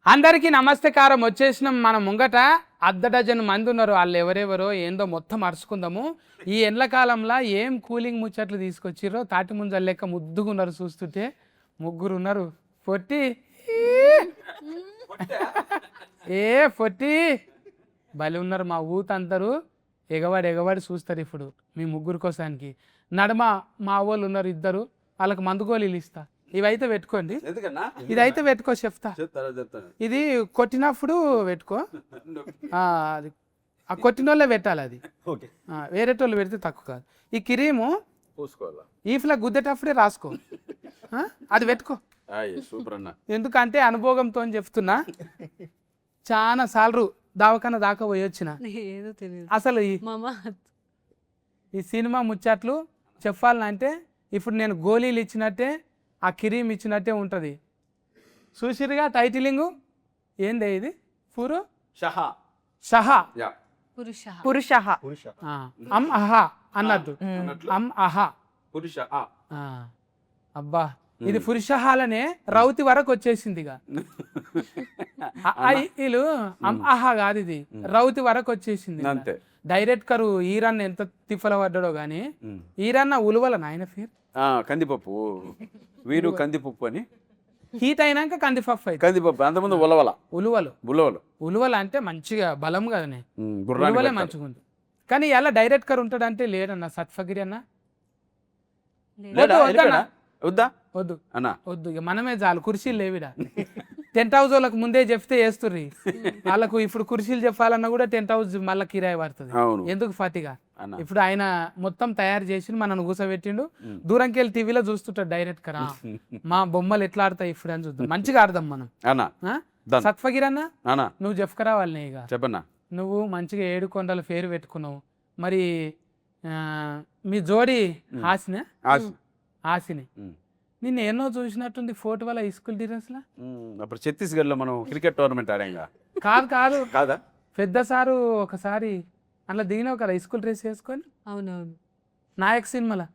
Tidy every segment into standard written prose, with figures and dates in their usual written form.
అందరికీ నమస్తకారం. వచ్చేసినాం మన ముంగట అర్ధ డజన్ మంది ఉన్నారు. వాళ్ళు ఎవరెవరో ఏందో మొత్తం అరుచుకుందాము. ఈ ఎండ్లకాలంలో ఏం కూలింగ్ ముచ్చట్లు తీసుకొచ్చిర్రో తాటి ముంజలు లెక్క ముద్దుగున్నారు. చూస్తుంటే ముగ్గురు ఉన్నారు. పొట్టి ఏ పొట్టి బలి ఉన్నారు. మా ఊతందరూ ఎగవాడి చూస్తారు ఇప్పుడు మీ ముగ్గురు కోసానికి. నడమ మా వాళ్ళు ఉన్నారు ఇద్దరు, వాళ్ళకి మందు గోళీలు ఇస్తా. ఇవైతే పెట్టుకోండి, ఇదైతే పెట్టుకో చెప్తా. ఇది కొట్టినప్పుడు పెట్టుకో, అది ఆ కొట్టినోళ్ళే పెట్టాలి. అది వేరేటోళ్ళు పెడితే తక్కువ కాదు. ఈ క్రీము ఈఫ్లా గుద్దేటప్పుడే రాసుకో, అది పెట్టుకో. ఎందుకంటే అనుభవంతో చెప్తున్నా. చాలా సార్లు దావకన్నా దాకా పోయి వచ్చిన. అసలు ఈ సినిమా ముచ్చట్లు చెప్పాలంటే ఇప్పుడు నేను గోళీలు ఇచ్చినట్టే ఆ కిరీమ్ ఇచ్చినట్టే ఉంటుంది. చూసిరుగా టైటిలింగు ఏందే ఇది? షహా పురుష అమ్ అహా అన్నట్టు. అమ్ అహా అబ్బా, ఇది పురుషహాలనే రౌతి వరకు వచ్చేసింది. ఇక వీళ్ళు అమ్ అహా కాదు, ఇది రౌతి వరకు వచ్చేసింది. డైరెక్టర్ ఈరన్న ఎంత తిఫల పడ్డాడో గానీ, ఈరన్న ఉలువల నాయన పేరు కందిపప్పు, వీరు కందిపప్పు అని. హీట్ అయినాక కందిపప్పు అయితే కందిపప్పు, అంతకుముందు ఉలవలు అంటే మంచిగా బలం కదనే, ఉలువలే మంచిగా ఉంది. కానీ ఎలా డైరెక్టర్ ఉంటాడంటే లేడన్న సత్ఫగిరి అన్న. వద్దు వద్దు, ఇక మనమే చాలు. కుర్చీలు లేవిడా. టెంట్ హౌస్ వాళ్ళకి ముందే చెప్తే వేస్తుర్రి. వాళ్ళకు ఇప్పుడు కుర్చీలు చెప్పాలన్నా కూడా టెంట్ హౌస్ మళ్ళీ కిరాయి పడుతుంది. ఎందుకు ఫతిగా? ఇప్పుడు ఆయన మొత్తం తయారు చేసి మనను కూసబెట్టిండు. దూరంకి వెళ్ళి టీవీలో చూస్తుంటాడు డైరెక్ట్ కరా, మా బొమ్మలు ఎట్లా ఆడతాయి ఇప్పుడు అని చూద్దాం. మంచిగా ఆడదాం మనం. సత్ఫగిర్ అన్న, నువ్వు చెప్పుకరా వాళ్ళని. ఇక చెప్పన్నా, నువ్వు మంచిగా 7 కొండల పేరు పెట్టుకున్నావు. మరి మీ జోడి హాసిని నిన్న ఎన్నో చూసినట్టుంది ఫోటో వల్ల స్కూల్ డ్రెస్ లా. అప్పుడు ఛత్తీస్గఢ్ లో మనం క్రికెట్ టోర్నమెంట్ ఆడాంగా. కాదు కాదా, పెద్ద సారు ఒకసారి అట్లా దిగినావు కదా స్కూల్ డ్రెస్ వేసుకొని. అవునవును, నాయక్ సినిమాలో.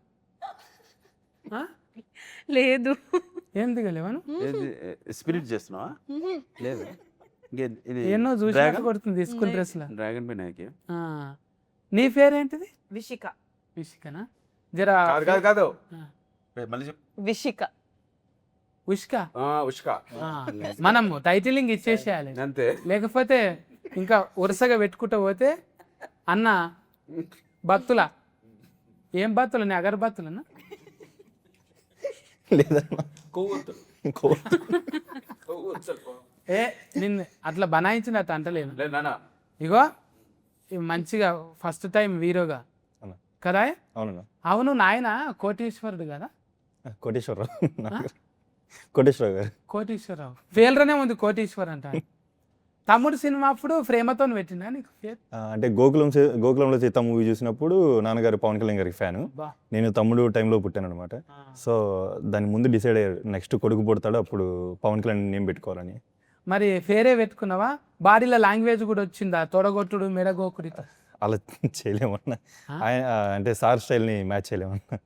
లేదు, ఏం దిగలేవను? స్పిరిట్ చేస్తున్నావా? లేదు, ఎన్నో చూసి కొడుతుంది స్కూల్ డ్రెస్ లా. డ్రాగన్ బి నాయక్. నీ పేరేంటిది? విషికనా? జరా కాదు, ఉష్క. మనం టైటిలింగ్ ఇచ్చేసేయాలి అంతే, లేకపోతే ఇంకా వరుసగా పెట్టుకుంటూ పోతే అన్న బత్తుల. ఏం బత్తులు? నీ అగరబత్తులన్నా? ఏ నిన్ను అట్లా బనాయించినట్టు అంటలేదు. ఇగో మంచిగా ఫస్ట్ టైం హీరోగా కదా. అవును, నాయన కోటేశ్వరుడు కదా. కోటేశ్వరరావు పేర్లోనే ఉంది కోటేశ్వర్ అంట. తమ్ముడు సినిమా అప్పుడు ప్రేమతో పెట్టినా నీకు పేరు? అంటే గోకులంలో సీత మూవీ చూసినప్పుడు నాన్నగారు పవన్ కళ్యాణ్ గారికి ఫ్యాను. నేను తమ్ముడు టైంలో పుట్టాను అనమాట. సో దాని ముందు డిసైడ్ అయ్యారు నెక్స్ట్ కొడుకు పుడతాడు, అప్పుడు పవన్ కళ్యాణ్ నేమ్ పెట్టుకోవాలని. మరి పేరే పెట్టుకున్నావా? బాడీలో లాంగ్వేజ్ కూడా వచ్చిందా? తొడగొట్టుడు, మెడగోకుడి అలా చేయలేమన్నా, అంటే సార్ స్టైల్ని మ్యాచ్ చేయలేమన్నా.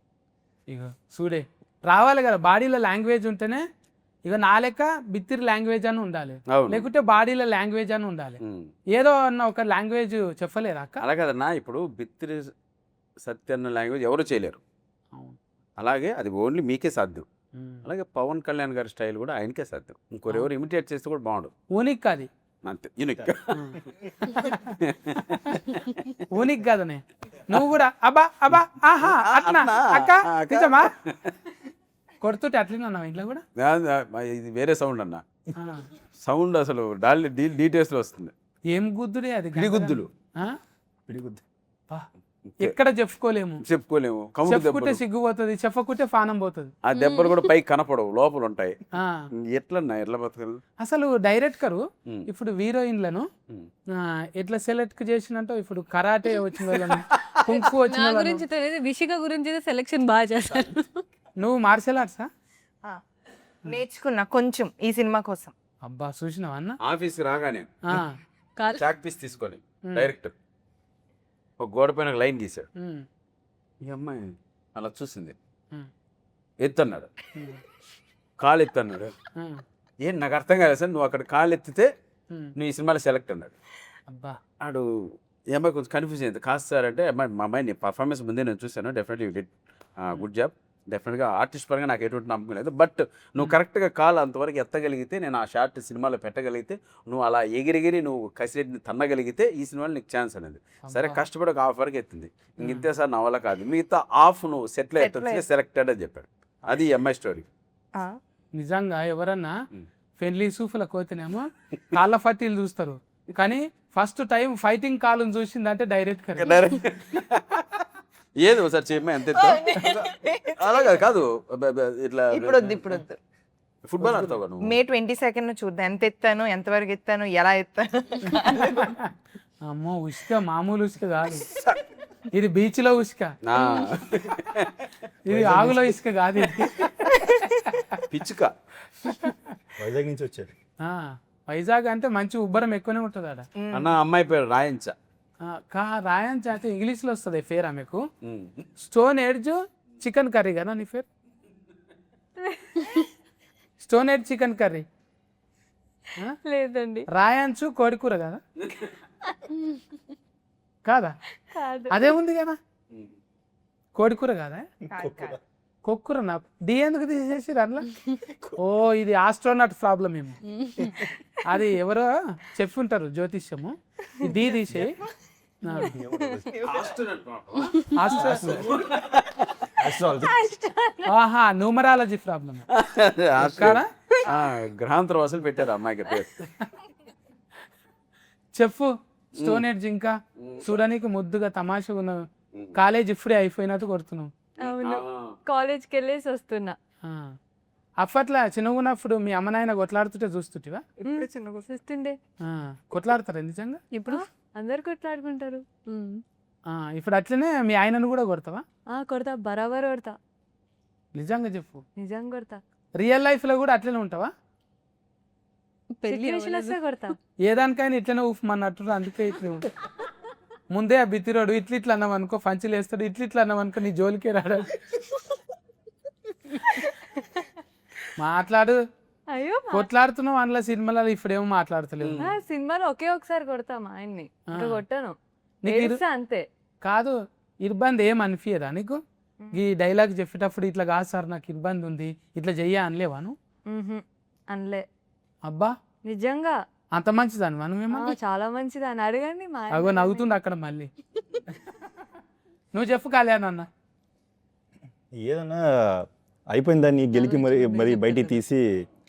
ఇక చూడే రావాలి కదా, బాడీలో లాంగ్వేజ్ ఉంటేనే. ఇక నా లెక్క బిత్తిరి లాంగ్వేజ్ అని ఉండాలి, లేకుంటే బాడీలో లాంగ్వేజ్ అని ఉండాలి. ఏదో అన్న ఒక లాంగ్వేజ్ చెప్పలేరా అక్క? అలా కదన్నా, ఇప్పుడు బిత్తిరి సత్య అన్న లాంగ్వేజ్ ఎవరు చేయలేరు. అలాగే అది ఓన్లీ మీకే సాధ్యం. అలాగే పవన్ కళ్యాణ్ గారి స్టైల్ కూడా ఆయనకే సాధ్యం. ఇంకొరెవరు ఇమిటేట్ చేస్తే కూడా బాగుండు. ఊనిక్ అది అంతే, యూనిక్. ఊనిక్ కదనే. నువ్వు కూడా అబ్బా అబ్బా ఆహా అట్లా అక్క నిజమా కొడుతుంటే అట్లనే ఇంట్లో కూడా. ఇది వేరే సౌండ్ అన్న, సౌండ్ అసలు డీటెయిల్స్ లో వస్తుంది. ఏం గుద్దుడే అది? పిడిగుద్దులు. ఎక్కడ చెప్పుకోలేము. చెప్పుకుంటే సిగ్గుపోతుంది, చెప్పకుంటే పానం పోతుంది. ఆ దెబ్బలు కూడా పైకి కనపడవు, లోపల ఉంటాయి. ఎట్లా బతకదు అసలు డైరెక్టర్ ఇప్పుడు హీరోయిన్లను ఎట్లా సెలెక్ట్ చేసినట్టు. ఇప్పుడు కరాటే వచ్చిన వాళ్ళని, కుంఫు వచ్చిన గురించి తెలియదు, విషిక గురించి సెలెక్షన్ బాగా చేస్తారు. నువ్వు మార్షల్ ఆర్ట్సా? నేర్చుకున్నా కొంచెం ఈ సినిమా కోసం. అబ్బా చూసినావా అన్న? ఆఫీస్ రాగానే చాక్ పీస్ తీసుకొని డైరెక్టర్ ఒక గోడ పైన లైన్ గీసాడు. ఈ అమ్మాయి అలా చూసింది, ఎత్తన్నాడు, కాలు ఎత్తన్నాడు, ఏం నాకు అర్థం కాలేదు సార్, నువ్వు అక్కడ కాళ్ళు ఎత్తితే నువ్వు ఈ సినిమాలో సెలెక్ట్ అన్నాడు. అబ్బా ఆడు ఈ అమ్మాయి కొంచెం కన్ఫ్యూజ్ అయింది. కాదు సార్ అంటే అమ్మాయి మా అమ్మాయిని పర్ఫార్మెన్స్ ముందే నేను చూశాను, definitely you did good job, డెఫినెట్గా ఆర్టిస్ట్ పరంగా నాకు ఎటువంటి నమ్మకం లేదు, బట్ నువ్వు కరెక్ట్గా కాల్ అంతవరకు ఎత్తగలిగితే, నేను ఆ షార్ట్ సినిమాలో పెట్టగలిగితే, నువ్వు అలా ఎగిరెగిరి నువ్వు కసిరెడ్డిని తన్నగలిగితే ఈ సినిమాలో నీకు ఛాన్స్ అనేది. సరే కష్టపడి ఒక హాఫ్ వరకు ఎత్తింది, ఇంతే సార్ నా వల్ల కాదు, మిగతా హాఫ్ నువ్వు సెటిల్ ఎత్తొచ్చి సెలెక్టెడ్ అని చెప్పాడు. అది ఈ అమ్మాయి స్టోరీ. నిజంగా ఎవరన్నా పెళ్లి సూఫుల కోతేనేమో కాళ్ళ ఫట్టీలు చూస్తారు, కానీ ఫస్ట్ టైం ఫైటింగ్ కాళ్ళను చూసిందంటే డైరెక్ట్ ఏది ఒకసారి చెప్పమా ఎంత అలా కాదు కాదు ఇట్లా ఇప్పుడు వద్దు ఫుట్బాల్ ఆడతావు నువ్వు. మే 22 చూద్దాం, ఎంత ఎత్తాను, ఎంతవరకు ఎత్తాను, ఎలా ఎత్తాను. అమ్మో ఉసుక మామూలు ఉసుక కాదు, ఇది బీచ్ లో ఉసుక, ఆ, ఇది ఆగులో ఇసుక కాదు ఇది. పిచ్చుక. వైజాగ్ నుంచి వచ్చారు. ఆ, వైజాగ్ అంటే మంచి ఉబ్బరం ఎక్కువనే ఉంటుంది ఆడ. అన్న అమ్మాయి పేరు రాయించ. రాయన్ అంటే ఇంగ్లీష్ లో వస్తుంది పేరు ఆమెకు. స్టోన్ ఎడ్జ్ చికెన్ కర్రీ కదా నీ పేరు? స్టోన్ ఎడ్జ్ చికెన్ కర్రీ లేదండి రాయన్స్ కోడికూర కదా కాదా? కాదు అదే ఉంది కదా కోడికూర కదా? కొక్కుర నా డి ఎందుకు తీసేసి అందులో? ఓ ఇది ఆస్ట్రోనాట్ ప్రాబ్లం ఏమో, అది ఎవరో చెప్పుంటారు జ్యోతిష్యము, ఈ డి తీసేయి. ఆహా న్యూమరాలజీ ప్రాబ్లం కాదా? గ్రహాంతర వాసులు పెట్టారు అమ్మాయికి పేరు. చెప్పు స్టోన్ ఎడ్జ్ ఇంకా చూడడానికి ముద్దుగా తమాషగా ఉన్న కాలేజ్ ఇప్పుడే అయిపోయినట్టు కొడుతున్నావు. అవును కాలేజ్కి వెళ్ళేసి వస్తున్నా. ఆ. అప్పట్లో చిన్నగున్నప్పుడు మీ అమ్మ నాయన కొట్లాడుతుంటే చూస్తుంటివా? చూస్తుండే. కొట్లాడతారా నిజంగా? ఇప్పుడు అందరు కొట్లాడుకుంటారు. ఇప్పుడు అట్లనే మీ ఆయనను కూడా కొడతావా? కొడతా, బరాబర్ కొడతా, నిజంగా చెప్పు. నిజంగా కొడతా. రియల్ లైఫ్ లో కూడా అట్లనే ఉంటావా? సిచ్యువేషన్ వస్తే కొడతా. ఏదానికైనా ఇట్లనే ఊఫమన్నట్టు, అందుకే ఇట్లా ఉంటా. ముందే ఆ బిత్తిరోడు ఇట్లా అన్నాం అనుకో పంచులు వేస్తాడు, ఇట్లా అన్నాం అనుకో నీ జోలికే రాడు. మాట్లాడు. అయ్యో కొట్లాడుతున్నావు అందులో సినిమాలలో, ఇప్పుడేమో మాట్లాడతలేవు. సినిమాలో ఒకే ఒకసారి కొడతా మా ఆయన్ని, ఇంకా కొట్టాను నీకు ఏడుస్తా అంతే. కాదు ఇబ్బంది ఏం అనిపించదా నీకు? ఈ డైలాగ్ చెప్పేటప్పుడు ఇట్లా కాదు సార్ నాకు ఇబ్బంది ఉంది ఇట్లా చెయ్యా అనలేవాను? అనలే. అబ్బా నిజంగా అంత మంచిదాన్ని మనమేమో. చాలా మంచిది అని అడగండి మా ఆయన. అగో నవ్వుతుంది అక్కడ మళ్ళీ. నువ్వు చెప్పు కళ్యాణ్ అన్న. ఏదన్నా అయిపోయిన దాన్ని గెలికి మరి బయటికి తీసి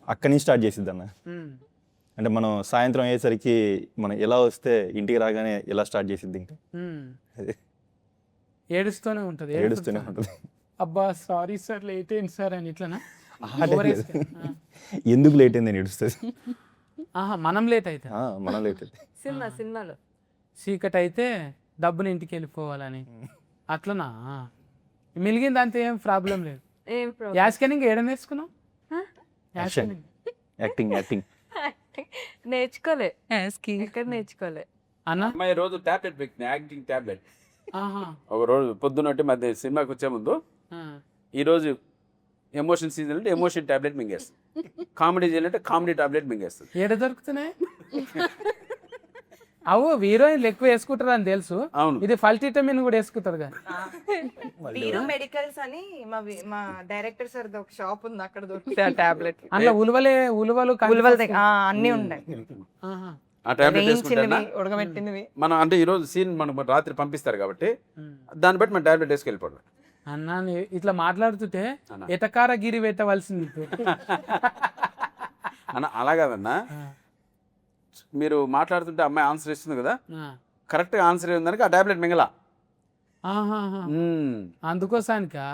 అక్కడి నుంచి స్టార్ట్ చేసిద్ది అన్న. అంటే మనం సాయంత్రం అయ్యేసరికి మనం ఎలా వస్తే ఇంటికి రాగానే ఎలా స్టార్ట్ చేసిద్ది ఇంకా ఏడుస్తూనే ఉంటుంది. ఏడుస్తూనే ఉంటుంది. అబ్బా సారీ సార్ లేట్ అయింది సార్ అని ఇట్లనా? ఎందుకు లేట్ అయింది అని ఏడుస్తుంది. మనం లేట్ అయితే, మనం లేట్ అయితే సినిమాలో చీకటి అయితే డబ్బుని ఇంటికి వెళ్ళిపోవాలని అట్లనా? మిలిగింది అంతే, ఏం ప్రాబ్లం లేదు. ఏం యాస్కెనింగ్ ఏడ నేర్చుకున్నావు? యాక్టింగ్ నేర్చుకోలే, ఎక్కడ నేర్చుకోలే అన్న. అమ్మాయి రోజు టాబ్లెట్ పెట్టింది, యాక్టింగ్ టాబ్లెట్. ఆహా. ఒక రోజు పొద్దున్నట్టు మధ్య సినిమాకి వచ్చే ముందు ఈరోజు ఎమోషన్ సీజన్ అంటే ఎమోషన్ టాబ్లెట్ మింగేస్తుంది, కామెడీ సీజన్ అంటే కామెడీ టాబ్లెట్ మింగేస్తుంది. ఏడ దొరుకుతున్నాయి? అవు హీరోయిన్లు ఎక్కువ వేసుకుంటారు అని తెలుసు. అవును. ఇది ఫల్టిటమిన్ కూడా వేసుకుంటారు కదా. వీరు మెడికల్స్ అని మా డైరెక్టర్ సార్ ఒక షాప్ ఉంది, అక్కడ దొరుకుతాయి ఆ టాబ్లెట్. అందులో ఉలువలు ఉలువల దగ్గర అన్ని ఉన్నాయి, ఆహా. ఆ టాబ్లెట్ వేయించినవి, వేసుకుంటా ఉడకబెట్టినవి. మనం అంటే ఈరోజు సీన్ మనం రాత్రి పంపిస్తారు కాబట్టి దాన్ని బట్టి మనం టాబ్లెట్ వేసుకెళ్ళిపోవడం. అన్నా ఇట్లా మాట్లాడుతుంటే ఎటకార గిరి పెట్టవలసింది. అన్న అలా కాదన్నా, మీరు మాట్లాడుతుంటే అమ్మాయి ఆన్సర్ ఇస్తుంది కదా, కరెక్ట్గా ఆన్సర్ ఏందనక ఆ టాబ్లెట్ మింగలా. అందుకోసానికా?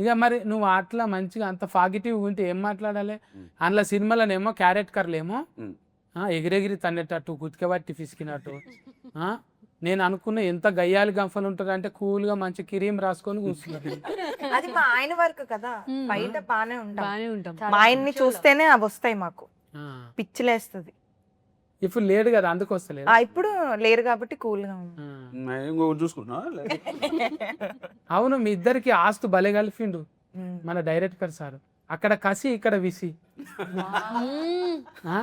ఇక మరి నువ్వు అట్లా మంచిగా అంత పాజిటివ్ ఉంటే ఏం మాట్లాడాలి? అందులో సినిమాలోనేమో క్యారెట్ కర్లేమో ఎగిరెగిరి తన్నేటట్టు కుతికబట్టి పిసికినట్టు. నేను అనుకున్న ఎంత గయ్యాలి గంఫలు ఉంటుంది అంటే కూల్గా మంచి క్రీమ్ రాసుకొని కూర్చున్నట్టు. అది మా ఆయన వర్క్ కదా, బయట బానే బానే ఉంటాం. మా ఆయన్ని చూస్తేనే అవి వస్తాయి మాకు, పిచ్చిలేస్తుంది. ఇప్పుడు లేడు కదా అందుకు వస్తలేదు. ఇప్పుడు లేరు కాబట్టి కూల్ గా ఉంది. ఇంకొకటి చూసుకుంటున్నా. అవును మీ ఇద్దరికి ఆస్తు భలే కలిపిండు మన డైరెక్టర్ సార్. అక్కడ కసి ఇక్కడ విసి ఆ?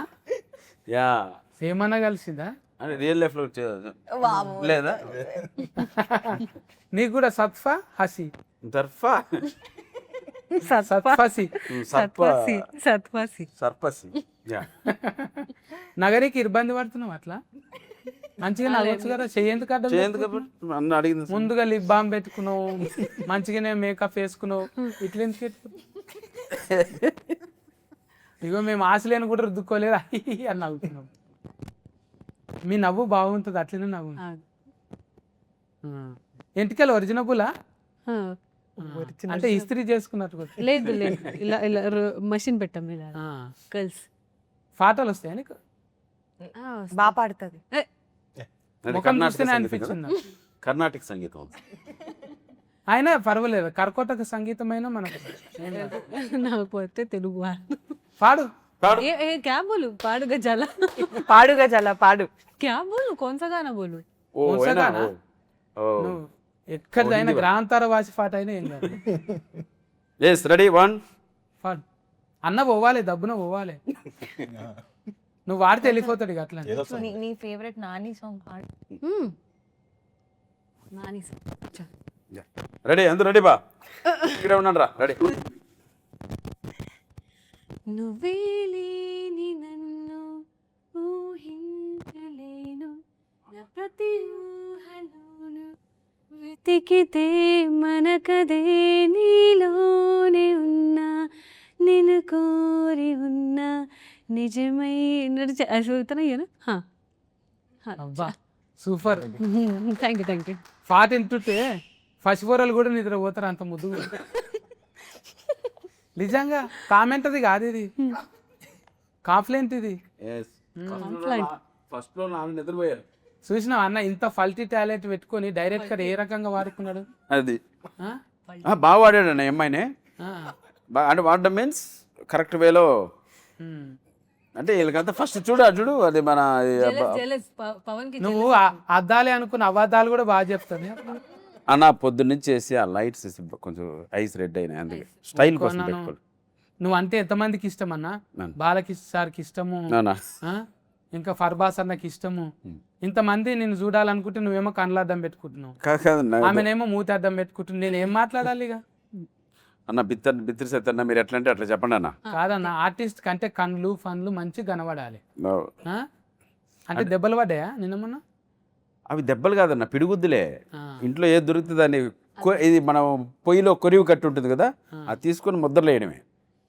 యా ఏమన్నా కలిసిందా అంటే రియల్ లైఫ్ లో లేదా నీకు కూడా సత్ఫా హసి దర్ఫా సత్ఫసి సత్వాసి సత్వాసి సర్పసి యా నగరికి ఇబ్బంది పడుతున్నావు అట్లా మంచిగా నవ్వచ్చు కదా చెయ్యేందుకు అడ్డం చేయండి కాబట్టి అన్న అడిగింది ముందుగా లిప్ బామ్ పెట్టుకున్నావు మంచిగానే మేకప్ వేసుకున్నావు ఇట్లా ఎందుకు పెట్టుకున్నావు? ఇగో మేము ఆశలేని కూడా రుద్దుకోలేదు అని నవ్వుతున్నాం. మీ నవ్వు బాగుంటుంది అట్లనే నవ్వు. ఎంటికలు ఒరిజినబులా అంటే ఇస్త్రీ చేసుకున్నట్టు కూడా. లేదు లేదు ఇలా ఇలా మషిన్ పెట్టాం ఇలా గర్ల్స్ పాటలు వస్తాయి నీకు బాగా పాడుతుంది. అది ముఖం కర్ణాటక చూస్తేనే సంగీతం అనిపించింది కదా? కర్ణాటక సంగీతం అయినా పర్వాలేదు కర్కోటక సంగీతమైన మనకు నాకు పోతే తెలుగు వాళ్ళు పాడు क्या बोलूं पाड़ू गजाला పాడుగా జల పాడు. क्या बोलूं कौन सा गाना बोलूं ఓ కొంచెం ఏనా? గానా? ఓ నువ్వు ఎక్కడైనా గ్రాంతార వాసి పాట అయినా ఏం కాదు ఎస్ రెడీ 1 పాడు అన్న పోవాలి దబ్బున పోవాలి నువ్వు వాడితే వెళ్ళిపోతాడు ఇక అట్లా ఏదో song. నీ ఫేవరెట్ నాని సాంగ్ పాడు. नानी రెడీ అందరూ రెడీ బా ఇక్కడ ఉన్నాను రా రెడీ నువ్వే లేని నన్ను ఊహించలేను నా ప్రతి ఊహలోను వెతికితే మనకదే నీలోనే ఉన్నా నిన్ను కోరి ఉన్నా నిజమై చదువుతున్నాను అబ్బా సూపర్ థ్యాంక్ యూ పాట వింటుంటే ఫస్ట్ ఫోరలు కూడా నిద్ర పోతారు అంత ముద్దు నిజంగా కామెంట్ అది కాదు ఇది కాంప్లైంట్ ఇది ఎస్ ఫస్ట్ లో నాన్న నిద్రపోయారు చూసినావు అన్న ఇంత ఫల్టీ టాలెంట్ పెట్టుకొని డైరెక్టర్ ఏ రకంగా వాడుకున్నాడు అది ఆ? బాగా వాడాడు అన్న అమ్మాయిని ఆ. అంటే వాడడం మీన్స్ కరెక్ట్ వేలో ఉమ్. అంటే వీళ్ళకంతా ఫస్ట్ చూడు అది మన పవన్ కి నువ్వు అద్దాలే అనుకున్న అబద్ధాలు కూడా బాగా చెప్తాను అన్న పొద్దున్నుంచి చేసి ఆ లైట్స్ కొంచెం ఐస్ రెడ్ అయినాయి అందుకే స్టైల్ కోసం పెట్టుకోవాలి నువ్వు అంటే ఎంతమందికి ఇష్టం అన్న బాలకిష్ సార్కి ఇష్టము అవునా ఆ? ఇంకా ఫర్బాస్ అన్నకి ఇష్టము ఇంతమంది నేను చూడాలనుకుంటే నువ్వేమో కళ్ళ అద్దం పెట్టుకుంటున్నావు కాదన్న ఆమెనేమో మూతి అద్దం పెట్టుకుంటున్నావు నేను ఏం మాట్లాడాలి ఇక అన్న బిత్తిరి సత్తన్న మీరు ఎట్లా అంటే అట్లా చెప్పండి అన్న కాదన్న ఆర్టిస్ట్ కంటే కళ్ళు ఫన్లు మంచిగా కనబడాలి ఆ? అంటే దెబ్బలు పడ్డాయా నిన్న మొన్న అవి దెబ్బలు కాదన్న పిడిగుద్దులే ఆ. ఇంట్లో ఏది దొరుకుతుంది అని ఇది మనం పొయ్యిలో కొరివి కట్టి ఉంటుంది కదా అది తీసుకొని ముద్రలు వేయడమే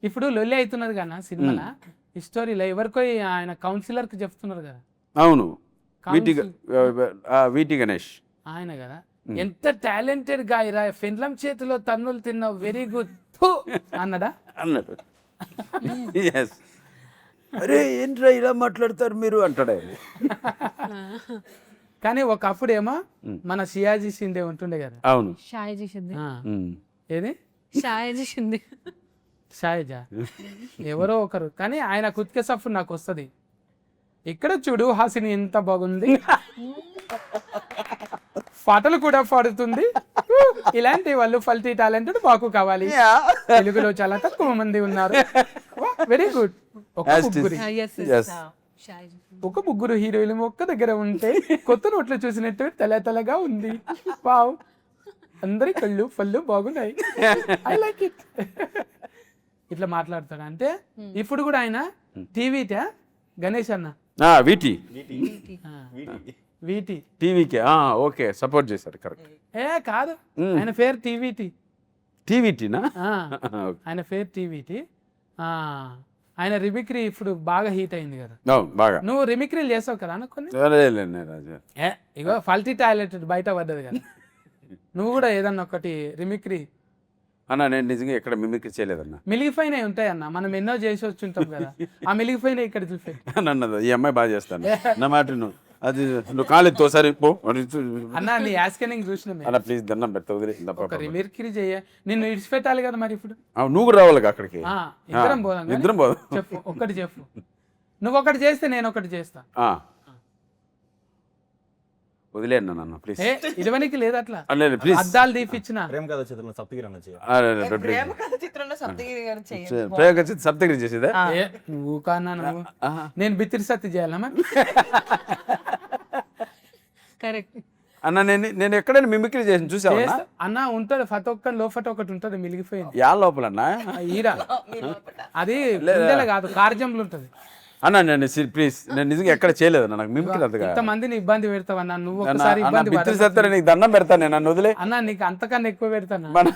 ఇప్పుడు లొల్లి అవుతున్నది కదా సినిమాలో ఈ స్టోరీలో ఎవరికో ఆయన కౌన్సిలర్కి చెప్తున్నారు కదా అవును వీటి గణేష్ ఆయన కదా ఎంత టాలెంటెడ్ గాయరా ఫిన్లం చేతిలో తన్నులు తిన్నావు వెరీ గుడ్ అన్నడా అన్నాడు ఎస్ అరే ఏంట్రా ఇలా మాట్లాడతారు మీరు అంటాడు ఆయన. కానీ ఒకప్పుడు ఏమో మన సియాజీ షిండే ఉంటుండే కదా అవును షాయజీ షిందే ఆ. ఉమ్. ఏది షాయజీ షిందే షాయజా ఎవరో ఒకరు కానీ ఆయన కుత్కే సఫ్ నాకు వస్తుంది ఇక్కడ చూడు హాసిని ఎంత బాగుంది పాటలు కూడా పాడుతుంది ఇలాంటి వాళ్ళు ఫల్టీ టాలెంటెడ్ మాకు కావాలి తెలుగులో చాలా తక్కువ మంది ఉన్నారు వెరీ గుడ్ ఒక ముగ్గురు Yes. షాయజీ ఒక ముగ్గురు హీరోయిన్ ఒక్క దగ్గర ఉంటే కొత్త నోట్లు చూసినట్టు తెల్లగా ఉంది వావ్ అందరి కళ్ళు పళ్ళు బాగున్నాయి ఐ లైక్ ఇట్ ఇట్లా మాట్లాడతాడు అంటే ఇప్పుడు కూడా ఆయన టీవీటా గణేష్ అన్న వీటి వీటి టీవీకే ఓకే సపోర్ట్ చేశారు కరెక్ట్ ఏ కాదు ఆయన పేరు టీవీటీ టీవీటీనా ఆయన పేరు టీవీటీ ఆయన రిమిక్రీ ఇప్పుడు బాగా హీట్ అయింది కదా అవును బాగా నువ్వు రిమిక్రీలు చేసావు కదా అనుకుని సరేలేండి రాజు ఏ ఇగో ఫల్టీ టాలెంటెడ్ బయట పడ్డది కదా నువ్వు కూడా ఏదన్నా ఒకటి రిమిక్రీ అన్న నేను నిజంగా ఎక్కడ మిమిక్రీ చేయలేదన్న మిలిగిపోయినవి ఉంటాయన్న మనం ఎన్నో చేసి వచ్చుంటాం కదా ఆ మిలిగిపోయినవి ఇక్కడ చూపే అన్నది ఈ అమ్మాయి బాగా చేస్తాను నా మాట నువ్వు అది నువ్వు కాలేదు తోసారి పో అన్న నీ యాస్కెనింగ్ చూసినామే అన్న ప్లీజ్ దండం పెడతా వదిలే ఒక రిమిక్రీ చేయ నిన్ను ఇడిచిపెట్టాలి కదా మరి ఇప్పుడు నువ్వు కూడా రావాలి అక్కడికి ఆ, ఇద్దరం పోదాం కానీ ఇద్దరం పోదాం చెప్పు ఒకటి చెప్పు నువ్వు ఒకటి చేస్తే నేను ఒకటి చేస్తా వదిలేను నన్ను ప్లీజ్. ఏ ఇడవనికి లేదు అట్లా ప్లీజ్ అద్దాలు తీపిచ్చిన ప్రేమ కథ చిత్రంలో సప్తగిరి అన్న చేయాలి. ప్రేమ కథ చిత్రంలో సప్తగిరి గారు చేయండి. ప్రయోగ సప్తగిరి చేసేదా? ఏ నువ్వు కానా నువ్వు నేను బిత్తిరి సత్తి చేయాలమ్మా కరెక్ట్. అన్న నేను ఎక్కడైనా మిమిక్రీ చేసి చూసావా? అన్న ఉంటది ఫత ఒక్క లోఫట ఒకటి ఉంటది మిలిగిపోయింది యా లోపల అన్న ఈడ అది గుండెలో కాదు కార్జంలో ఉంటది అన్న నేను ప్లీజ్ నేను నిజంగా ఎక్కడ చేయలేదు అన్న, నాకు మిమిక్రీ అంతగా. ఇంత మందిని ఇబ్బంది పెడతావన్నా నువ్వు ఒకసారి ఇబ్బంది బిత్తిరి పడకు. సత్తారా నీకు దండం పెడతాను నేను, నన్ను వదిలే అన్న నీకు అంతకన్నా ఎక్కువ పెడతాను మన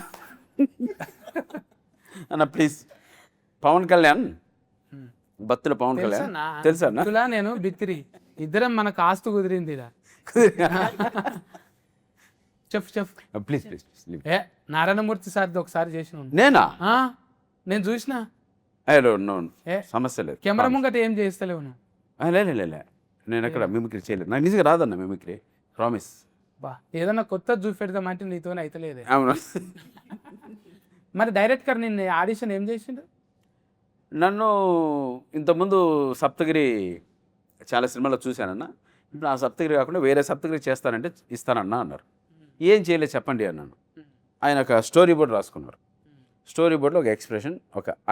అన్న ప్లీజ్. పవన్ కళ్యాణ్ భక్తుల పవన్ కళ్యాణ్ తెలుసా అన్న? ఇలా నేను బిత్తిరి ఇద్దరం మనకు ఆస్తు కుదిరింది ఇదా చెఫ్ ప్లీజ్ ప్లీజ్ ప్లీజ్. ఏ నారాయణమూర్తి సార్ది ఒకసారి చేసిన నేనా? నేను చూసిన నో ఏ సమస్య లేదు. కెమెరా ముంగట ఏం చేస్తలేవు నువ్వు లే నేను ఎక్కడ మిమిక్రీ చేయలేదు, నాకు నిజంగా రాదన్న మిమిక్రీ, ప్రామిస్. బా ఏదన్నా కొత్త చూపెడదామంటే నీతోనే అయితలేదు అవును. మరి డైరెక్టర్ నిన్న ఆడిషన్ ఏం చేసిండు? నన్ను ఇంతకుముందు సప్తగిరి చాలా సినిమాలో చూశానన్న, ఇప్పుడు ఆ సప్తగిరి కాకుండా వేరే సప్తగిరి చేస్తానంటే ఇస్తానన్నా అన్నారు. ఏం చేయలేదు చెప్పండి అన్నాను. ఆయన ఒక స్టోరీ బోర్డ్ రాసుకున్నారు. స్టోరీ బోర్డులో ఒక ఎక్స్ప్రెషన్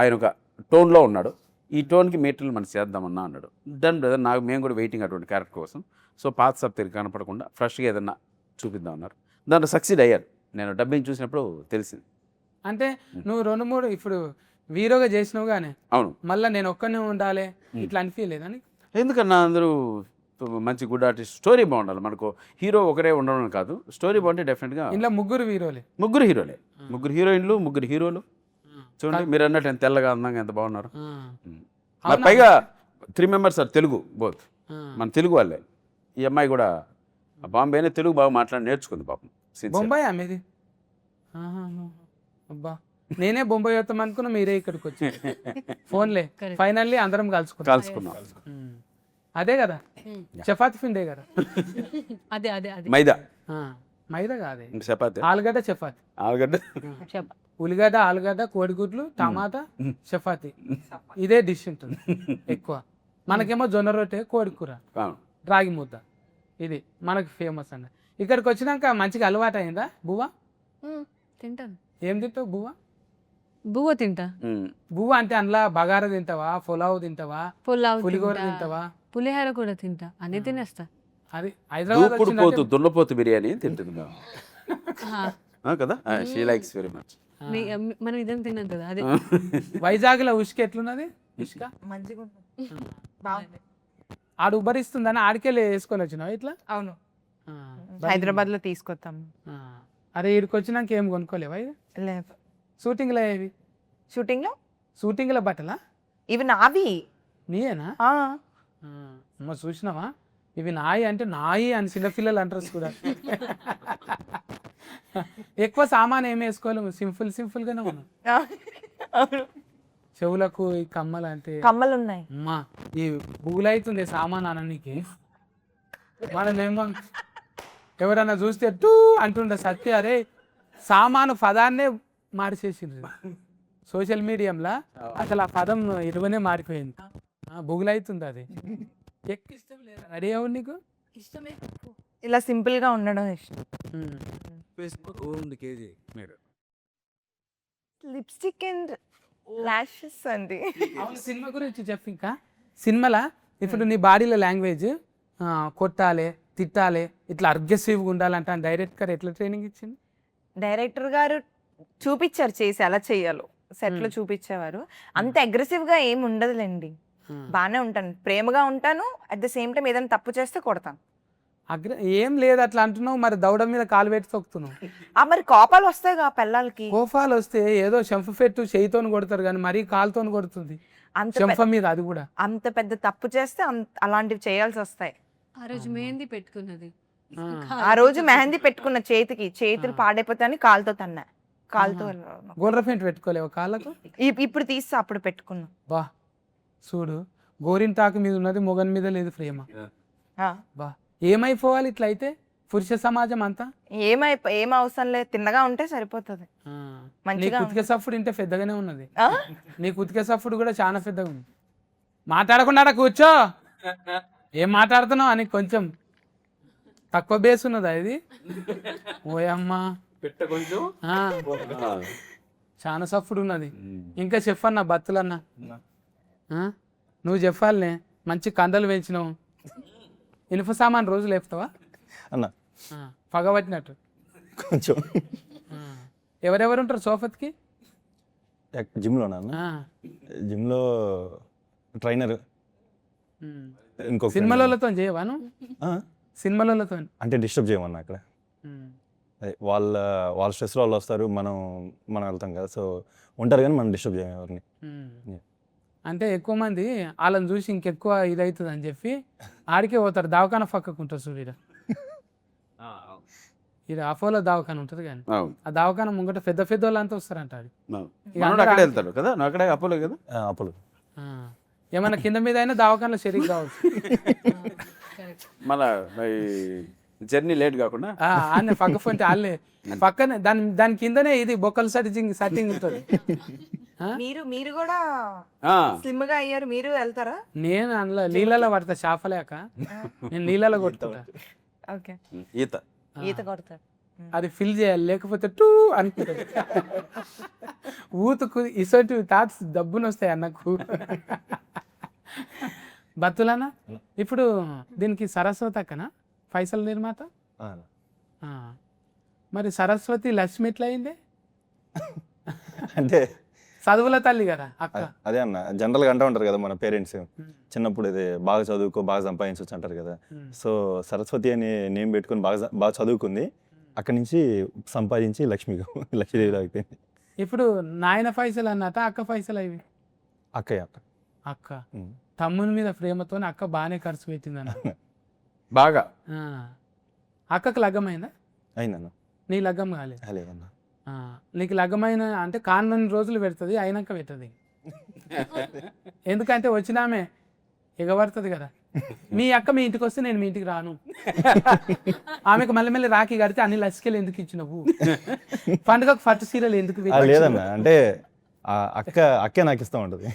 ఆయన ఒక టోన్లో ఉన్నాడు, ఈ టోన్కి మెటీరియల్ మనం చేద్దామన్నా అన్నాడు. డన్ బ్రదర్, మేము కూడా వెయిటింగ్ అటువంటి క్యారెక్టర్ కోసం. సో పాత సప్తగిరి కనపడకుండా ఫ్రెష్గా ఏదన్నా చూపిద్దాం అన్నారు. దాంట్లో సక్సీడ్ అయ్యారు. నేను డబ్బింగ్ చూసినప్పుడు తెలిసింది. అంటే నువ్వు 2-3 ఇప్పుడు వీరోగా చేసినావు కానీ అవును, మళ్ళీ నేను ఒక్కనే ఉండాలి ఇట్లా అనిపించలేదని. ఎందుకన్నా అందరూ మంచి గుడ్ ఆర్టిస్ట్, స్టోరీ బాగుండాలి. మనకు హీరో ఒకరే ఉండడం కాదు, స్టోరీ బాగుంటే డెఫినెట్గా. ఇంట్లో 3 వీరోలే, ముగ్గురు హీరోలే, 3 హీరోయిన్లు, 3 హీరోలు. చూడండి మీరు అన్నట్టు ఎంత తెల్లగా అందంగా ఎంత బాగున్నారు. మరి పైగా 3 మెంబర్స్ ఆర్ తెలుగు బోత్, మన తెలుగు వాళ్ళే. ఈ అమ్మాయి కూడా బాంబేనే తెలుగు బాగా మాట్లాడి నేర్చుకుంది పాపం. బొంబాయి మీది? అబ్బా నేనే బొంబాయి వస్తాం అనుకున్నా, మీరే ఇక్కడికి వచ్చి ఫోన్లే ఫైనల్లీ అందరం కలుసుకున్నాం. అదే కదా చపాతి పిండే కదా. అదే అదే అదే మైదా మైదా కాదే, చపాతి, ఆలుగడ్డ చపాతి, ఆలుగడ్డ, చెప్ప. ఉల్లిగడ్డ ఆలుగడ్డ కోడిగుడ్లు టమాటా చపాతి, ఇదే డిష్ ఉంటుంది ఎక్కువ. మనకేమో జొన్న రొట్టె కోడి కూర రాగి ముద్ద, ఇది మనకి ఫేమస్ అండి. ఇక్కడికి వచ్చినాక మంచిగా అలవాటు అయిందా బువ్వ? తింటాను. ఏం తింటావు బువ్వ? బువ్వ తింటా. బువ్వ అంటే అందులో బగారా తింటావా, పులావ్ తింటావా, పులావ్ పులిగోర తింటా, తింటావా? పులిహోర కూడా తింటా, అన్ని తినేస్తా. అది హైదరాబాద్ వచ్చిందంటే దున్నపోతు బిర్యానీ తింటుంది ఆ, కదా. She likes very much. మనం ఇదని తిన్నాం కదా అదే. వైజాగ్లో ఉష్క ఎట్లున్నది? ఉష్క మంచిగా ఉంటుంది. బాగుంది. ఆడు ఉబ్బరిస్తుందని ఆడికెళ్ళి వేసుకొని వచ్చినావు ఇట్లా? అవును, ఆ, హైదరాబాద్ లో తీసుకొస్తాం. ఆ. అరే ఇక్కడికి వచ్చినాక ఏం కొనుక్కోలేవా? లేదు, షూటింగ్లో ఏవి? షూటింగ్ లో షూటింగ్లో బట్టలా? ఇవి నావి. నీయేనా? ఆ, అమ్మ చూసినావా, ఇవి నాయి అంటే నాయి అని చిన్నపిల్లలు అంటారు కూడా. ఎక్కువ సామాన్ ఏమి వేసుకోలేము, సింపుల్గానే ఉన్నాం. అవును. చెవులకు ఈ కమ్మలు అంటే కమ్మలు ఉన్నాయి. అమ్మా ఈ బుగులైతుంది సామాన్ అననికి. మనమేమో ఎవరన్నా చూస్తే టూ అంటుండే సత్య, అరే సామాను పదాన్నే మార్చేసింది సోషల్ మీడియంలో. అసలు ఆ పదం ఇరువనే మారిపోయింది. బుగులైతుంది అది. ఎక్కిష్టం లేదు రెడీ అవ్వదు నీకు? ఇష్టమే. ఇలా సింపుల్ గా ఉండడం ఇష్టం. లిప్స్టిక్ అండ్ లాషెస్ అండి. అవును, సినిమా గురించి చెప్పు. ఇంకా సినిమాలో ఇప్పుడు నీ బాడీలో లాంగ్వేజ్ కొట్టాలి, తిట్టాలి, ఇట్లా అగ్రెసివ్గా ఉండాలంటే డైరెక్టర్ ఎట్లా ట్రైనింగ్ ఇచ్చింది? డైరెక్టర్ గారు చూపించారు చేసి ఎలా చెయ్యాలో, సెట్ లో చూపించేవారు. అంత అగ్రెసివ్ గా ఏమి ఉండదులేండి, బాగానే ఉంటాను, ప్రేమగా ఉంటాను. అట్ ద సేమ్ టైం ఏదైనా తప్పు చేస్తే కొడతాను. ఏం లేదు అట్లా అంటున్నావు, మరి దౌడ మీద కాలు పెట్టి తొక్కుతున్నావు. మరి కోపాలు వస్తాయి కా పిల్లలకి. కోపాలు వస్తే ఏదో చెంప పెట్టు చేయితోని కొడతారు కానీ మరీ కాలుతోని కొడుతుంది చెంప మీద. అది కూడా అంత పెద్ద తప్పు చేస్తే అలాంటివి చేయాల్సి వస్తాయి. ఆ రోజు మెహందీ పెట్టుకున్నది, ఆ రోజు మెహందీ పెట్టుకున్న చేతులు పాడైపోతాయని కాలుతో తన్నా. కాలుతో గోల్ర పెయింట్ పెట్టుకోలేవు కాళ్ళకు? ఇప్పుడు తీస్తే అప్పుడు పెట్టుకున్నా. బా చూడు, గోరింటాకు మీద ఉన్నది మొగన్ మీద లేదు ప్రేమ. బా ఏమైపోవాలి ఇట్లా అయితే పురుష సమాజం అంతా? ఏం అవసరం లేదు, తిన్నగా ఉంటే సరిపోతుంది. నీ కుతిక సఫుడు ఇంటే పెద్దగానే ఉన్నది. నీ కుతిక సఫుడు కూడా చాలా పెద్దగా ఉంది. మాట్లాడకుండా కూర్చో, ఏం మాట్లాడుతున్నావు అని కొంచెం తక్కువ బేస్ ఉన్నదా ఇది? ఓయమ్మా, పెట్ట కొంచెం ఆ, చాలా సఫ్డ్ ఉన్నది. ఇంకా చెప్పన్నా బత్తులన్న, ఆ? నువ్వు చెప్పాలనే, మంచి కండలు పెంచినావు, ఇనుప సామాన్ రోజు లేపుతావా? అన్న పగబట్టినట్టు. కొంచెం ఆ. ఎవరెవరు ఉంటారు సోఫత్కి? జిమ్లోనా అన్న? జిమ్లో ట్రైనర్, ఇంకొక సినిమాలతో చేయవాను? ఆ? సినిమాలతో అంటే డిస్టర్బ్ చేయమన్నా అక్కడ. అదే వాళ్ళ స్ట్రెస్లో వాళ్ళు వస్తారు, మనం వెళ్తాం కదా, సో ఉంటారు కానీ మనం డిస్టర్బ్ చేయం ఎవరిని. అంటే ఎక్కువ మంది వాళ్ళని చూసి ఇంకెక్కువ ఇదవుతుంది అని చెప్పి ఆడికే పోతారు. దవాఖాన పక్కకు ఉంటుంది చూడు, ఇది అపోలో దవాఖాన ఉంటుంది కానీ ఆ దవాఖాన ముంగట పెద్ద పెద్ద వాళ్ళంతా వస్తారంట. అది అక్కడే వెళ్తాడు కదా, నువ్వు అక్కడే అపోలో కదా. అప్పుడు ఏమన్నా కింద మీద అయినా దవాఖానలో షరీక్ కావచ్చు. మళ్ళా జర్నీ లేట్ కాకుండా ఆనే పక్క ఫోన్ వాళ్ళే పక్కనే దాని కిందనే ఇది బొక్కలు సెట్టింగ్ ఉంటుంది. మీరు కూడా స్లిమ్ గా అయ్యారు, మీరు వెళ్తారా? నేను అందులో నీళ్ళలో పడతా, చేపలేక నేను నీళ్ళలో కొట్టుకుంటా. ఓకే, ఈత కొడతారు. అది ఫిల్ చేయాలి, లేకపోతే టూ అనుకుంటుంది. ఊతుకు ఇసోటి థాట్స్ దబ్బున వస్తాయి అన్నకు. బతులనా ఇప్పుడు దీనికి సరస్వతి అక్కనా పైసల నిర్మాత? మరి సరస్వతి లక్ష్మి ఎట్లా అయింది? అంటే చదువుల తల్లి కదా అక్క. అదే అన్న, జనరల్గా అంటూ ఉంటారు కదా మన పేరెంట్స్, చిన్నప్పుడు ఇది బాగా చదువుకో బాగా సంపాదించవచ్చు అంటారు కదా. సో సరస్వతి అని నేమ్ పెట్టుకుని బాగా చదువుకుంది, అక్కడి నుంచి సంపాదించి లక్ష్మీదేవిలో అయిపోయింది. ఇప్పుడు నాయన పైసలు అన్నట, అక్క పైసలు అవి? అక్కయ్య అక్క తమ్ముని మీద ప్రేమతో అక్క బాగానే ఖర్చు పెట్టింది అన్న. బాగా. అక్కకు లగ్గమైందా? అయిందన్న. నీ లగ్గం కాలేదు? లేదన్న. నీకు లగ్గమైన అంటే కాన్ని రోజులు పెడుతుంది, అయినాక పెట్టదు. ఎందుకంటే వచ్చినామే ఎగబడుతుంది కదా. మీ అక్క మీ ఇంటికి వస్తే నేను మీ ఇంటికి రాను. ఆమెకు మళ్ళీ మళ్ళీ రాఖీ కడితే అన్ని లసికలు ఎందుకు ఇచ్చినవు? పండుగకు పట్టు సీరలు ఎందుకు? లేదన్న, అంటే అక్కే నాకు ఇస్తా ఉంటుంది.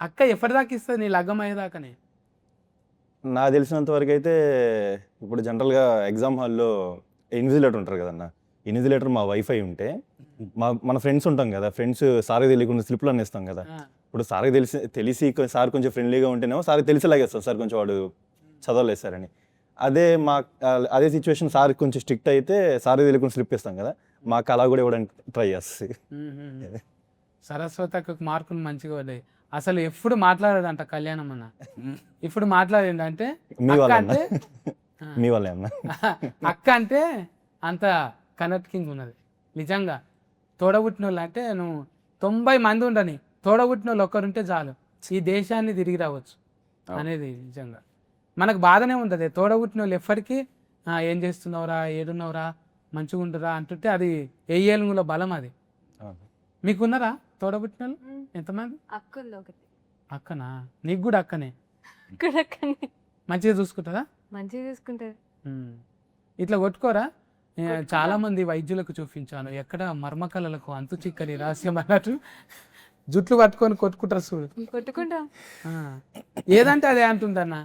అక్క ఎప్పటిదాకా ఇస్తుంది నీ లగ్గం అయ్యేదాకానే? నాకు తెలిసినంత వరకు అయితే ఇప్పుడు జనరల్గా ఎగ్జామ్ హాల్లో ఇన్విజిలేటర్ ఉంటారు కదన్న, ఇన్విజిలేటర్ మా వైఫై ఉంటే మన ఫ్రెండ్స్ ఉంటాం కదా, ఫ్రెండ్స్ సార్కి తెలియకుండా స్లిప్లు అనేస్తాం కదా. ఇప్పుడు సార్కి తెలిసి సార్ కొంచెం ఫ్రెండ్లీగా ఉంటేనేమో సార్కి తెలిసేలాగేస్తారు, సార్ కొంచెం వాడు చదవలేదు సార్ అని. అదే సిచ్యువేషన్ సార్కి కొంచెం స్ట్రిక్ట్ అయితే సార్కి తెలియకుండా స్లిప్ ఇస్తాం కదా, మాకు అలా కూడా ఇవ్వడానికి ట్రై చేస్తుంది. సరస్వతి అక్కకు మార్కులు మంచిగా పడ్డాయి. అసలు ఎప్పుడు మాట్లాడాడంట కళ్యాణం అన్న, ఇప్పుడు మాట్లాడిందంటే మీ వాళ్ళే అన్న. అక్క అంటే అంత కనెక్టింగ్ ఉన్నది నిజంగా. తోడబుట్టిన వాళ్ళు అంటే నువ్వు 90 మంది ఉండని, తోడబుట్టిన వాళ్ళు ఒక్కరుంటే చాలు ఈ దేశాన్ని తిరిగి రావచ్చు అనేది నిజంగా. మనకు బాధనే ఉంటుంది, తోడబుట్టిన వాళ్ళు ఎప్పటికీ ఏం చేస్తున్నావురా, ఏడున్నావురా, మంచిగా ఉంటురా అంటుంటే అది ఏళ్ళ బలం అది. మీకున్నారా తోడబుట్టిన వాళ్ళు ఎంతమంది? అక్కనా? నీకు కూడా అక్కనే? మంచిగా చూసుకుంటుందా? మంచిగా చూసుకుంటారు. ఇట్లా కొట్టుకోరా? చాలా మంది వైద్యులకు చూపించాను, ఎక్కడ మర్మకళలకు అంతు చిక్కని రహస్యం అన్నట్టు జుట్లు పట్టుకొని కొట్టుకుంటారు చూడు. కొట్టుకుంటాం, ఏదంటే అదే అంటుందన్న.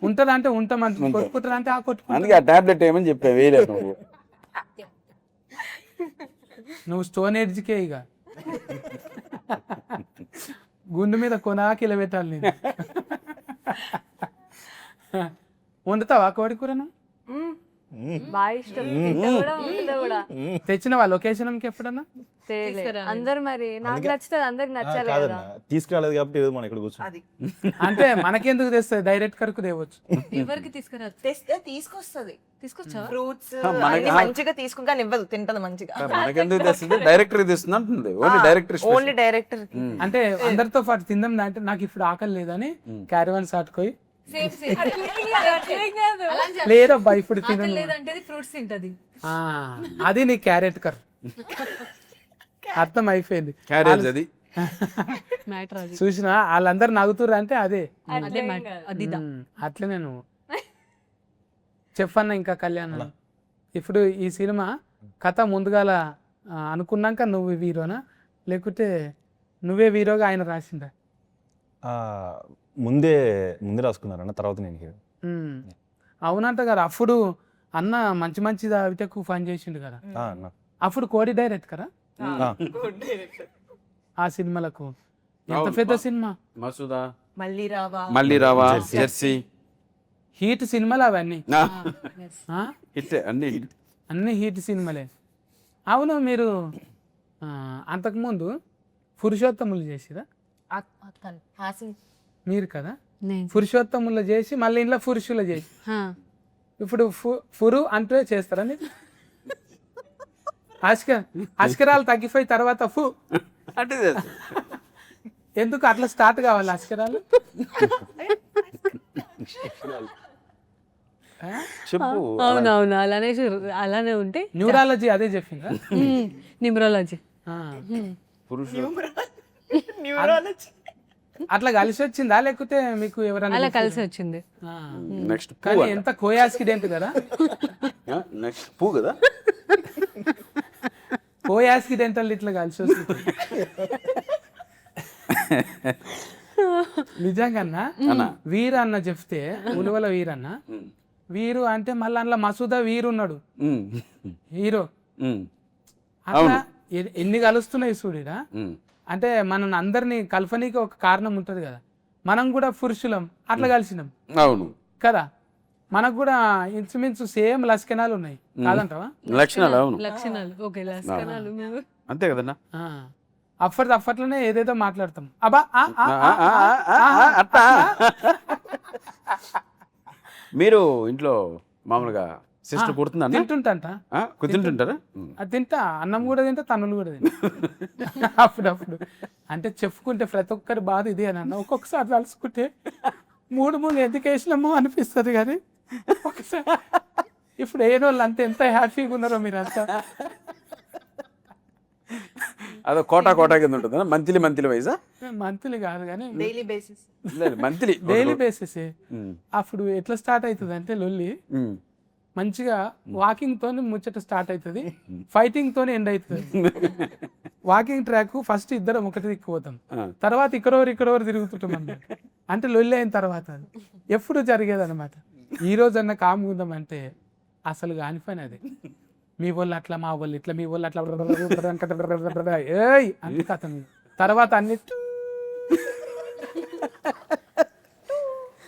ఉంటదంటే ఉంటామంటు, కొట్టుకుంటారు అంటే అందుకే ఆ టాబ్లెట్ ఏమని చెప్పా వేయలేదు. నువ్వు స్టోన్ ఎడ్జ్కే ఇక గుండు మీద కొనాకిల పెట్టాలి నేను. వండుతావా కోడి కూరను? బాగా ఇష్టం. తెచ్చినవా లొకేషన్కి ఎప్పుడన్నా? అందరు మరి నాకు నచ్చుతుంది, అందరికి నచ్చాలి కదా. తీసుకురాలేదు కాబట్టి మనం ఇక్కడ కూర్చోండి. అంటే మనకెందుకు తెస్తుంది, డైరెక్ట్ కరకు తేవచ్చు. ఎవరికి తీసుకురా? తెస్తే తీసుకొస్తుంది, తీసుకొచ్చావా? ఫ్రూట్స్ మంచిగా తీసుకుని ఇవ్వదు, తింటది మంచిగా. మనకెందుకు తెస్తుంది, డైరెక్టర్ తెస్తుంది అంటుంది. Only director. అంటే అందరితో పాటు తిందాం అంటే నాకు ఇప్పుడు ఆకలి లేదని క్యారవాన్ సాటుకోయి లేదబ్బా ఇప్పుడు తినలేదంటే ఫ్రూట్స్ తింటది. అది నీ క్యారెట్ కర్ అర్థం అయిపోయింది. చూసినా వాళ్ళందరు నవ్వుతుర్రు అంటే అదే అట్లనే నువ్వు చెప్పన్న. ఇంకా కళ్యాణ్ ఇప్పుడు ఈ సినిమా కథ ముందుగాల అనుకున్నాక నువ్వు హీరోనా లేకుంటే నువ్వే హీరోగా ఆయన రాసిందా? ముందే రాసుకున్నారన్న, తర్వాత నేను హీరో. అవునంట కదా అప్పుడు అన్న మంచి మంచి అవిటకు పని చేసిండు కదా అన్న అప్పుడు కోడి డైరెక్ట్ కదా ఆ సినిమాలకు ఎంత పెద్ద సినిమా మసూదా మళ్ళీ రావా మళ్ళీ రావా జెర్సీ హీట్ సినిమాలు అవన్నీ ఆ? హిట్ అన్ని అన్ని హీట్ సినిమాలే. అవును మీరు అంతకుముందు పురుషోత్తములు చేసిరా మీరు కదా పురుషోత్తములు చేసి మళ్ళీ ఇంట్లో పురుషులు చేసి ఇప్పుడు ఫురు అంటే చేస్తారా మీరు అస్కరాలు తగ్గిపోయి తర్వాత అంటే ఎందుకు అట్లా స్టార్ట్ కావాలి అస్కరాలు చెప్పు అవునవును అలానే ఉంటే న్యూరాలజీ అదే చెప్పిందా న్యూమరాలజీ పురుషులు అట్లా కలిసి వచ్చిందా లేకపోతే మీకు ఎవరైనా అలా కలిసి వచ్చింది. నెక్స్ట్ కానీ ఎంత కోయాసిడెంట్ కదా నెక్స్ట్ పూ కదా కోయాసిడెంటల్ ఇట్లా కలిసి వస్తుంది నిజంగా వీరు అన్న చెప్తే ఉలువల వీరన్న వీరు అంటే మళ్ళీ అందులో మసూదా వీరు ఉన్నాడు హీరో అట్లా ఎన్ని కలుస్తున్నాయి సూర్యుడా అంటే మనం అందరినీ కల్పనీకి ఒక కారణం ఉంటుంది కదా మనం కూడా పురుషులం అట్లా కలిసినాం అవును కదా మనకు కూడా ఇంచుమించు సేమ్ లక్షణాలు ఉన్నాయి కాదంటావా లక్షణాలు అవును లక్షణాలు ఓకే లక్షణాలు అంతే కదన్నా అప్పట్లోనే ఏదేదో మాట్లాడతాం అబ్బా అట్టా మీరు ఇంట్లో మామూలుగా సిస్టర్ కుడుతుందా తింటుంటంట తింటుంటారా అది తింటా అన్నం కూడా తింటా తన్నులు కూడా తింటా అప్పుడప్పుడు అంటే చెప్పుకుంటే ప్రతి ఒక్కరి బాధ ఇది అని అన్న ఒక్కొక్కసారి తలుసుకుంటే మూడు ఎందుకు వేసినామో అనిపిస్తుంది కానీ ఒకసారి ఇప్పుడు ఏ రోజులు అంతే ఎంత హ్యాపీగా ఉన్నారో మీరంతా అదో కోటా కింద ఉంటుందా మంత్లీ వైజా మంత్లీ కాదు కానీ daily basis monthly daily basis అప్పుడు ఎట్లా స్టార్ట్ అవుతుంది అంటే లొల్లి మంచిగా వాకింగ్ తోని ముచ్చట స్టార్ట్ అవుతుంది ఫైటింగ్ తోని ఎండ్ అవుతుంది వాకింగ్ ట్రాక్ ఫస్ట్ ఇద్దరం ఒకటి దిక్కుపోతాం తర్వాత ఇక్కడెవరు తిరుగుతుంటాం అన్నమాట అంటే లొల్లి అయిన తర్వాత ఎప్పుడు జరిగేది అనమాట ఈ రోజు అన్న కామ్ ఉందాం అంటే అసలు కాని పని అది మీ వాళ్ళు అట్లా మా వాళ్ళు ఇట్లా మీ వాళ్ళు అట్లా ఏయ్ అంత కథ తర్వాత అన్ని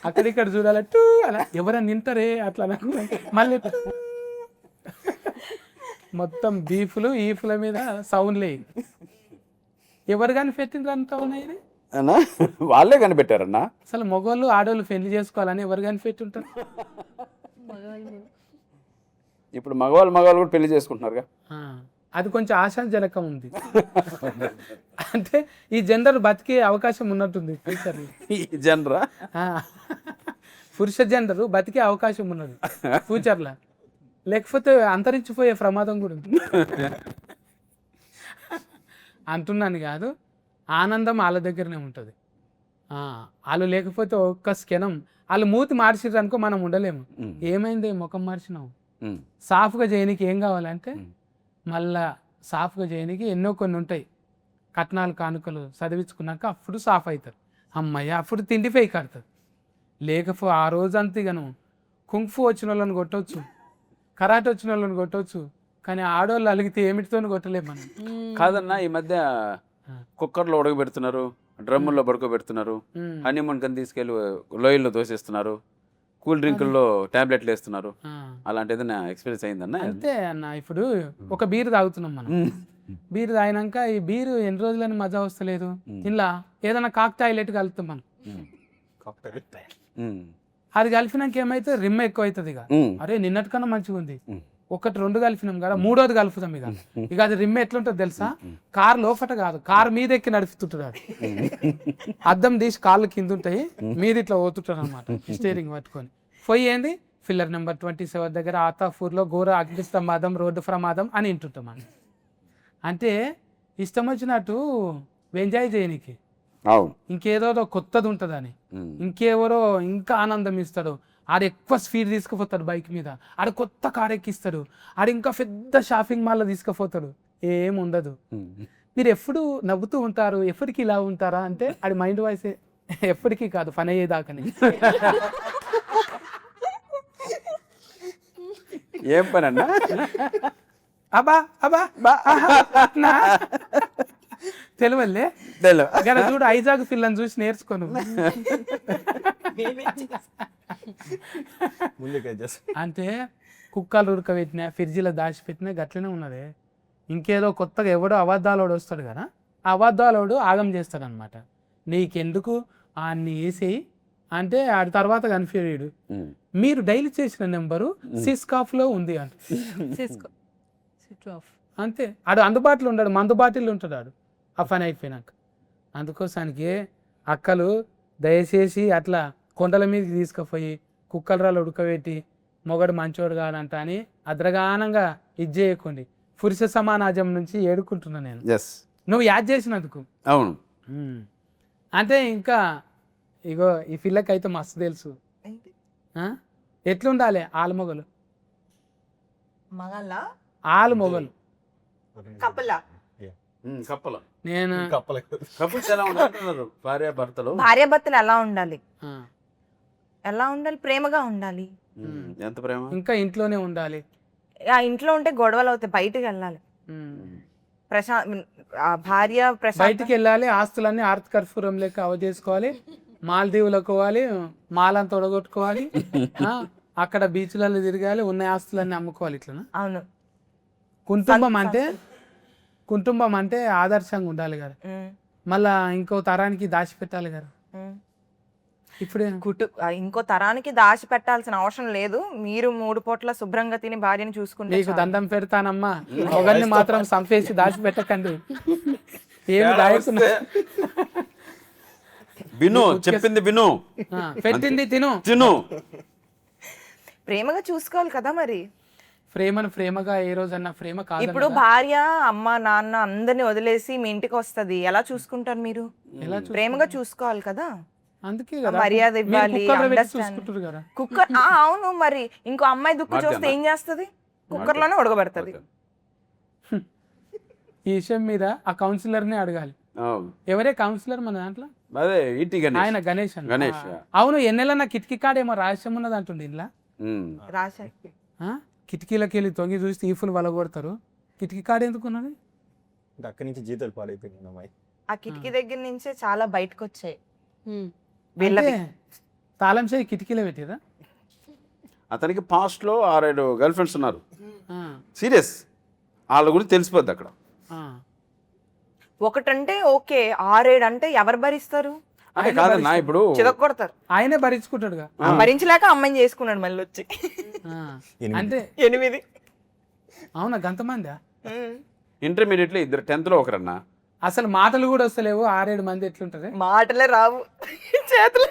అక్కడిక్కడ చూడాలి టూ అలా ఎవరైనా నింటారే అట్లా మళ్ళీ మొత్తం బీఫ్లు ఈఫ్ల మీద సౌండ్లే ఎవరు కానీ పెట్టిండ్రు అంత ఉన్నాయి అన్నా వాళ్ళే కనిపెట్టారన్నా అసలు మగవాళ్ళు ఆడవాళ్ళు పెళ్లి చేసుకోవాలని ఎవరు కానీ పెట్టుంటారు ఇప్పుడు మగవాళ్ళు కూడా పెళ్లి చేసుకుంటున్నారుగా అది కొంచెం ఆశాజనకం ఉంది అంటే ఈ జెండర్ బతికే అవకాశం ఉన్నట్టుంది ఫ్యూచర్ ఈ జనరా పురుష జెండర్ బతికే అవకాశం ఉన్నది ఫ్యూచర్లో లేకపోతే అంతరించిపోయే ప్రమాదం కూడా ఉంది అంటున్నాను కాదు ఆనందం వాళ్ళ దగ్గరనే ఉంటుంది వాళ్ళు లేకపోతే ఒక్క క్షణం వాళ్ళు మూతి మార్చిర్రు అనుకో మనం ఉండలేము ఏమైంది ముఖం మార్చినావు సాఫ్గా చేయనికి ఏం కావాలంటే మళ్ళా సాఫ్గా చేయడానికి ఎన్నో కొన్ని ఉంటాయి కట్నాలు కానుకలు చదివించుకున్నాక అప్పుడు సాఫ్ అవుతారు అమ్మయ్య అప్పుడు తిండిపై కడతారు లేకపోతే ఆ రోజంతా ఇక నువ్వు కుంఫు వచ్చిన వాళ్ళని కొట్టవచ్చు కరాటే వచ్చిన వాళ్ళని కొట్టవచ్చు కానీ ఆడవాళ్ళు అలిగితే ఏమిటితో కొట్టలేము మనం కాదన్నా ఈ మధ్య కుక్కర్లో ఉడకబెడుతున్నారు డ్రమ్ముల్లో పడుకోబెడుతున్నారు హనీమూన్ కని తీసుకెళ్ళి లోయల్లో దోసేస్తున్నారు కూల్ డ్రింకుల్లో టాబ్లెట్లు వేస్తున్నారు అలాంటి ఏదైనా ఎక్స్పీరియన్స్ అయిందన్న అంతే అన్న ఇప్పుడు ఒక బీరు తాగుతున్నాం మనం బీరు తాగినాక ఈ బీరు ఎన్ని రోజులని మజా వస్తలేదు ఇలా ఏదైనా కాక్టైలెట్ కలుపుతాం మనం అది కలిపినాక ఏమైతే రిమ్ ఎక్కువ అవుతుంది ఇక అరే నిన్నటికన్నా మంచిగా ఉంది ఒకటి రెండు కలిపినాం కదా మూడోది కలుపుతాం ఇక అది రిమ్ ఎట్లుంటుంది తెలుసా కార్ లోపట కాదు కార్ మీద ఎక్కి నడుపుతుంటాడు అది అద్దం తీసి కాళ్ళు కింద ఉంటాయి మీద ఇట్లా పోతుంటారు అనమాట స్టీరింగ్ పట్టుకొని పోయి ఏంది ఫిల్లర్ నెంబర్ 27 దగ్గర ఆతాపూర్లో ఘోర అగ్ని ప్రమాదం రోడ్డు ప్రమాదం అని వింటుంటాం అని అంటే ఇష్టం వచ్చినట్టు ఎంజాయ్ చేయనికి ఇంకేదో కొత్తది ఉంటుందని ఇంకెవరో ఇంకా ఆనందం ఇస్తాడు ఆడ ఎక్కువ స్పీడ్ తీసుకుపోతాడు బైక్ మీద ఆడ కొత్త కార్ ఎక్కిస్తాడు ఆడ ఇంకా పెద్ద షాపింగ్ మాల్లో తీసుకుపోతాడు ఏం ఉండదు మీరు ఎప్పుడు నవ్వుతూ ఉంటారు ఎప్పటికీ ఇలా ఉంటారా అంటే ఆడి మైండ్ వాయిస్ ఎప్పటికీ కాదు పని అయ్యేదాకని ఏం పని అన్నా? అబ్బా అబ్బా అట్నా తెలివల్లే గల చూడు ఐజాగ్ పిల్లని చూసి నేర్చుకోను. అంటే కుక్కలు ఉడకబెట్టినా ఫ్రిడ్జ్లో దాచిపెట్టినా గట్లనే ఉన్నది. ఇంకేదో కొత్తగా ఎవడో అబద్ధాలోడు వస్తాడు కదా, ఆ అబద్ధాలోడు ఆగం చేస్తాడు అనమాట. నీకెందుకు అన్ని వేసేయి అంటే ఆడి తర్వాత కన్ఫ్యూజ్. మీరు డైలీ చేసిన నెంబరు సిస్కాఫ్లో ఉంది అంట. అంతే, ఆడు అందుబాటులో ఉంటాడు, మందు బాటిల్ ఉంటాడు ఆడు ఆ పని అయిపోయినాక. అందుకోసానికి అక్కలు దయచేసి అట్లా కొండల మీదకి తీసుకుపోయి కుక్కల రాళ్ళు ఉడకబెట్టి మొగడు మంచోడు కాదంట అని అద్రగానంగా ఇది చేయకండి. పురుష సమానాజం నుంచి ఏడుకుంటున్నా నేను, నువ్వు యాద్ చేసినందుకు. అవును, అంటే ఇంకా ఇగో ఈ పిల్లకైతే మస్తు తెలుసు ఎట్లుండాలి ఆలు మొగలు, ఆలు మొగలు. కప్పలు నేను కపుల్స్ ఎలా ఉండాలంటున్నారు? భార్యాభర్తలు ఎలా ఉండాలి? ఎలా ఉండాలి? ప్రేమగా ఉండాలి. ఎంత ప్రేమ? ఇంకా ఇంట్లోనే ఉండాలి. ఆ ఇంట్లో ఉంటే గొడవలు అవుతాయి, బయటికి వెళ్ళాలి. భార్య బయటికి వెళ్ళాలి, ఆస్తులన్నీ ఆర్త్ కర్పూరం లెక్క అవజేసుకోవాలి, మాల్దీవులకు పోవాలి, మాలంతా తొడగొట్టుకోవాలి, అక్కడ బీచ్లలో తిరగాలి, ఉన్న ఆస్తులన్నీ అమ్ముకోవాలి. ఇట్లా అవును. కుటుంబం అంటే ఆదర్శంగా ఉండాలి కదా, మళ్ళా ఇంకో తరానికి దాచిపెట్టాలి కదా. ఇప్పుడు ఇంకో తరానికి దాచి పెట్టాల్సిన అవసరం లేదు. మీరు 3 పూట్ల శుభ్రంగా తిని భార్యని చూసుకుంటే నీకు దండం పెడతానమ్మా, ఒకరిని మాత్రం సంపేసి దాచిపెట్టకండి. ఏమి దాయకున్నా విను, చెప్పింది విను, పెట్టింది తిను. ప్రేమగా చూసుకోవాలి కదా మరి. ప్రేమగా ఏ రోజన్నా ప్రేమ కాదు. ఇప్పుడు భార్య అమ్మ నాన్న అందరిని వదిలేసి మీ ఇంటికి వస్తది, ఎలా చూసుకుంటారు మీరు? ప్రేమగా చూసుకోవాలి కదా. అందుకే మర్యాద ఇవ్వాలి. కుక్కర్ అవును, మరి ఇంకో అమ్మాయి దుక్కు చూస్తే ఏం చేస్తది? కుక్కర్ లోనే ఉడకబెడతది. ఈ విషయం మీద ఆ కౌన్సిలర్ ని అడగాలి. ఎవరే కౌన్సిలర్ మన దాంట్లో? ఆయన గణేష్. అవును, ఎన్నెలన్నా కిటికీ కాడేమో రహస్యం ఉన్నది అంటుండే ఇలా. కిటికీలకి వెళ్ళి తొంగి చూసి తీఫులు వలగొడతారు. కిటికీ కాడ ఎందుకున్నది? అక్కడి నుంచి జీతాలు పాడైపోయింది అమ్మాయి. ఆ కిటికీ దగ్గర నుంచే చాలా బయటకు వచ్చాయి. తాళం చేయి కిటికీలో పెట్టిరా. అతనికి పాస్ట్ లో 6-7 గర్ల్ ఫ్రెండ్స్ ఉన్నారు. సీరియస్, వాళ్ళ గురించి తెలిసిపోద్ది అక్కడ. ఒకటంటే ఓకే, 6-7 అంటే ఎవరు భరిస్తారు? అంటే కాదన్నా, ఇప్పుడు చిదకొడతారు. ఆయనే భరించుకుంటాడుగా. భరించలేక అమ్మాయిని చేసుకున్నాడు మళ్ళీ వచ్చి. అంటే 8. అవునా, గంతమంది? ఇంటర్మీడియట్ లో 2 10th లో ఒకరన్నా. అసలు మాటలు కూడా వస్తలేవు, 6-7 మంది ఎట్లుంటారు? మాటలే రావు, చేతులు.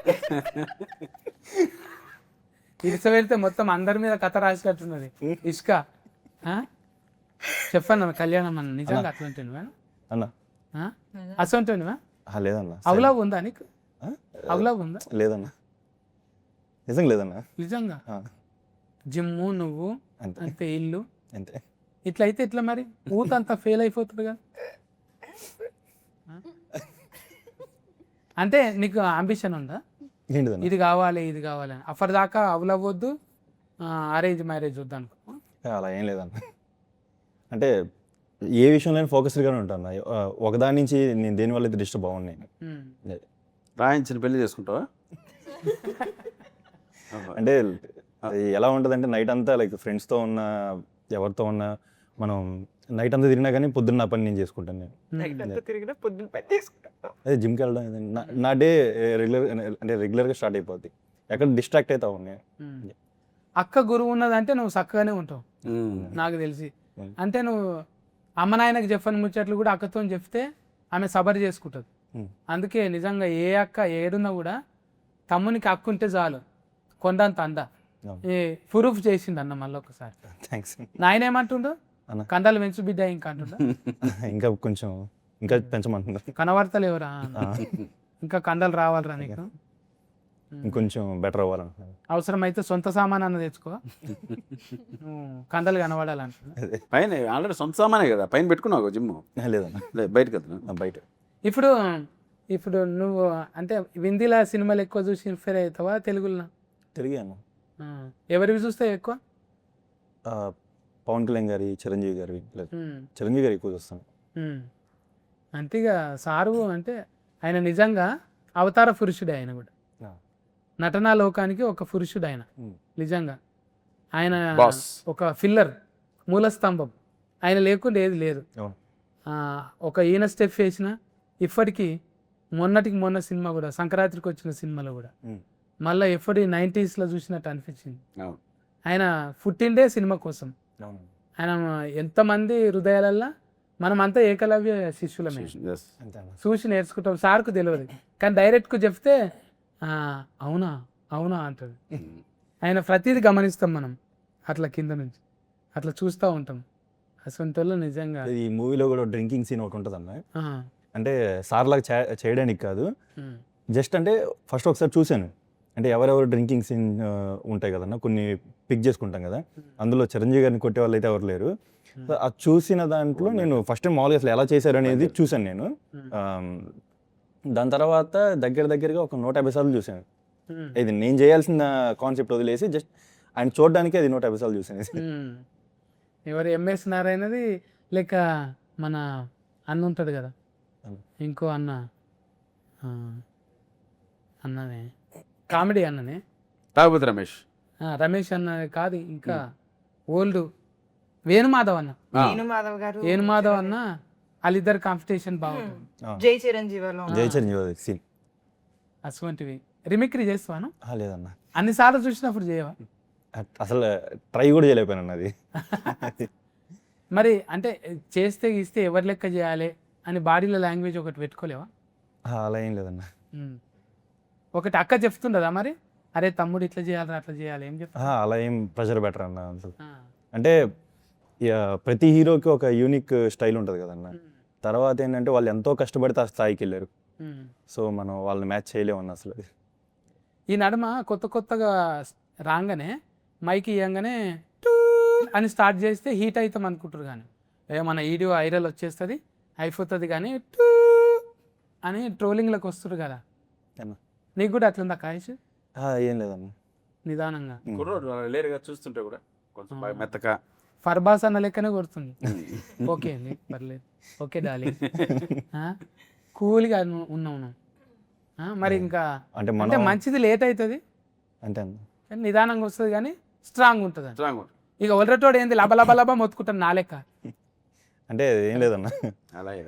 ఇసుక పెడితే మొత్తం అందరి మీద కథ రాసినట్టున్నది. ఇసుక చెప్పాను కళ్యాణం అన్న, నిజంగా అట్లుంటాను అన్నా? అసంటున్నావా? లేదన్నా. అవలాభ ఉందా నీకు? అవలాభ ఉందా? లేదన్నా, నిజంగా లేదన్నా. నిజంగా జిమ్ము నువ్వు అంతే, ఇల్లు అంతే. ఇట్లా అయితే ఇట్లా మరి ఊతంతా ఫెయిల్ అయిపోతుంది కదా. అంటే నీకు అంబిషన్ ఉందా? ఇది కావాలి ఇది కావాలి అఫర్ దాకా అవలవ్వద్దు, అరేంజ్ మ్యారేజ్ వద్దు అనుకో? అలా ఏం లేదన్న. అంటే ఏ విషయంలో ఫోకస్డ్గానే ఉంటాను. ఒకదాని నుంచి నేను దేనివల్ల అయితే డిస్టర్బ్ బాగున్నాయి. రాయించిన పెళ్లి చేసుకుంటావా? అంటే ఎలా ఉంటుందంటే నైట్ అంతా లైక్ ఫ్రెండ్స్తో ఉన్నా ఎవరితో ఉన్నా మనం నైట్ అంతా తిరిగినా కానీ పొద్దున్న నా పని నేను చేసుకుంటాను. అదే జిమ్కి వెళ్ళడం నా డే రెగ్యులర్గా స్టార్ట్ అయిపోద్ది. ఎక్కడ డిస్ట్రాక్ట్ అవుతావు నేను. అక్క గురువు ఉన్నదంటే నువ్వు చక్కగానే ఉంటావు నాకు తెలిసి. అంటే నువ్వు అమ్మ నాయనకి చెప్పని ముచ్చట్లు కూడా అక్కతో చెప్తే ఆమె సబర్ చేసుకుంటుంది. అందుకే నిజంగా ఏ అక్క ఏడున్నా కూడా తమ్మునికి అక్క ఉంటే చాలు కొండంత అంద. ప్రూఫ్ చేసింది అన్న మళ్ళీ ఒకసారి. థ్యాంక్స్. నాయన ఏమంటుండో కండాలు పెంచు బిడ్డ ఇంకా అంటుండ. ఇంకా కొంచెం ఇంకా పెంచమంటుండ. కనబడతలు ఎవరా ఇంకా కండలు రావాలరా నీకు, ఇంకొంచెం బెటర్ అవ్వాలంటున్నా. అవసరమైతే సొంత సామాన్ అన్న తెచ్చుకో, కండలు కనబడాలంటున్నా. పైన ఆల్రెడీ సొంత సామానే కదా, పైన పెట్టుకున్నావు జిమ్? లేదన్నా, బయట కదా. బయట. ఇప్పుడు నువ్వు అంటే హిందీలో సినిమాలు ఎక్కువ చూసి ఇన్స్పైర్ అవుతావా తెలుగులో? తెలుగు అన్న. ఎవరివి చూస్తావు ఎక్కువ? పవన్ కళ్యాణ్ గారి, చిరంజీవి గారి, లేదు చిరంజీవి గారు ఎక్కువ చూస్తాను. అంతేగా సారు అంటే ఆయన నిజంగా అవతార పురుషుడే. ఆయన కూడా నటనా లోకానికి ఒక పురుషుడు ఆయన. నిజంగా ఆయన బాస్. ఒక ఫిల్లర్, మూలస్తంభం. ఆయన లేకుండా ఏది లేదు. ఒక ఈయన స్టెప్ వేసిన ఇప్పటికీ మొన్నటికి మొన్న సినిమా కూడా సంక్రాంతికి వచ్చిన సినిమాలో కూడా మళ్ళీ ఎప్పటి 90sలో చూసినట్టు అనిపించింది. ఆయన పుట్టిండే సినిమా కోసం. ఆయన ఎంతమంది హృదయాలల్లో మనమంతా ఏకలవ్య శిష్యులమే, చూసి నేర్చుకుంటాం. సార్కు తెలియదు కానీ డైరెక్ట్కు చెప్తే అవునా అవునా అంటాడు. ఆయన ప్రతిదీ గమనిస్తాం మనం, అట్లా కింద నుంచి అట్లా చూస్తూ ఉంటాం. అసలు నిజంగా ఈ మూవీలో కూడా డ్రింకింగ్ సీన్ ఒకటి ఉంటుంది అన్న. అంటే సార్ లాగా చేయడానికి కాదు, జస్ట్ అంటే ఫస్ట్ ఒకసారి చూశాను. అంటే ఎవరెవరు డ్రింకింగ్ సీన్ ఉంటాయి కదన్నా, కొన్ని పిక్ చేసుకుంటాం కదా, అందులో చిరంజీవి గారిని కొట్టే వాళ్ళు అయితే ఎవరు లేరు. అది చూసిన దాంట్లో నేను ఫస్ట్ టైం మామూలుగా అసలు ఎలా చేశారు అనేది చూశాను నేను. దాని తర్వాత దగ్గరగా ఒక 150 సార్లు చూశాను. ఇది నేను చేయాల్సిన కాన్సెప్ట్ వదిలేసి జస్ట్ ఆయన చూడడానికి అది 150 సార్లు చూశాను. ఎవరు ఎంఎస్ నారాయణది లేక మన అన్న ఉంటుంది కదా, ఇంకో అన్ననే కామెడీ అన్ననే తాగుబోతు రమేష్, రమేష్ అన్న కాదు, ఇంకా ఓల్డ్ వేణుమాధవ్ అన్న. వేణుమాధవ్ గారు, వేణుమాధవ్ అన్న వాళ్ళిద్దరు కాంపిటీషన్ బాగుంటుంది. జై చిరంజీవి సీన్ అటువంటివి రిమిక్రీ చేస్తాను. లేదన్నా, అన్నిసార్లు చూసినప్పుడు చేయవా? అసలు ట్రై కూడా చేయలేకపోయాను అది. మరి అంటే చేస్తే గీస్తే ఎవరి లెక్క చేయాలి అని బాడీలో లాంగ్వేజ్ ఒకటి పెట్టుకోలేవా? అలా ఏం లేదన్నా. ఒకటి అక్క చెప్తుండదా మరి, అరే తమ్ముడు ఇట్లా చేయాలి అట్లా చేయాలి, ఏం చెప్తా? అలా ఏం ప్రెషర్ బెటర్ అన్న. అసలు అంటే ప్రతి హీరోకి ఒక యూనిక్ స్టైల్ ఉంటుంది కదన్న. తర్వాత ఏంటంటే వాళ్ళు ఎంతో కష్టపడితే ఆ స్థాయికి వెళ్ళారు. సో మనం వాళ్ళని మ్యాచ్ చేయలేమన్నా అసలు. ఈ నడుమ కొత్తగా రాగానే మైక్ ఇవ్వగానే అని స్టార్ట్ చేస్తే హీట్ అవుతాం అనుకుంటారు, కానీ మన వీడియో వైరల్ వచ్చేస్తుంది అయిపోతుంది, కానీ అని ట్రోలింగ్లోకి వస్తారు కదా. నీకు కూడా అట్లుందా కాయస్? ఏం లేదన్న, నిదానంగా లేరుగా చూస్తుంటే కూడా కొంచెం మెత్తగా ఫర్బాస్ అన్న లెక్కనే కొడుతుంది. ఓకే అండి పర్లేదు, ఓకే డాలి, కూల్గా ఉన్నాను. మరి ఇంకా అంటే మంచిది లేట్ అవుతుంది అంటే నిదానంగా వస్తుంది, కానీ స్ట్రాంగ్ ఉంటుంది. స్ట్రాంగ్ ఇక ఒలరటోడు ఏంది లబ మొత్తుకుంటాను నా లెక్క. అంటే ఏం లేదన్న, అలాగే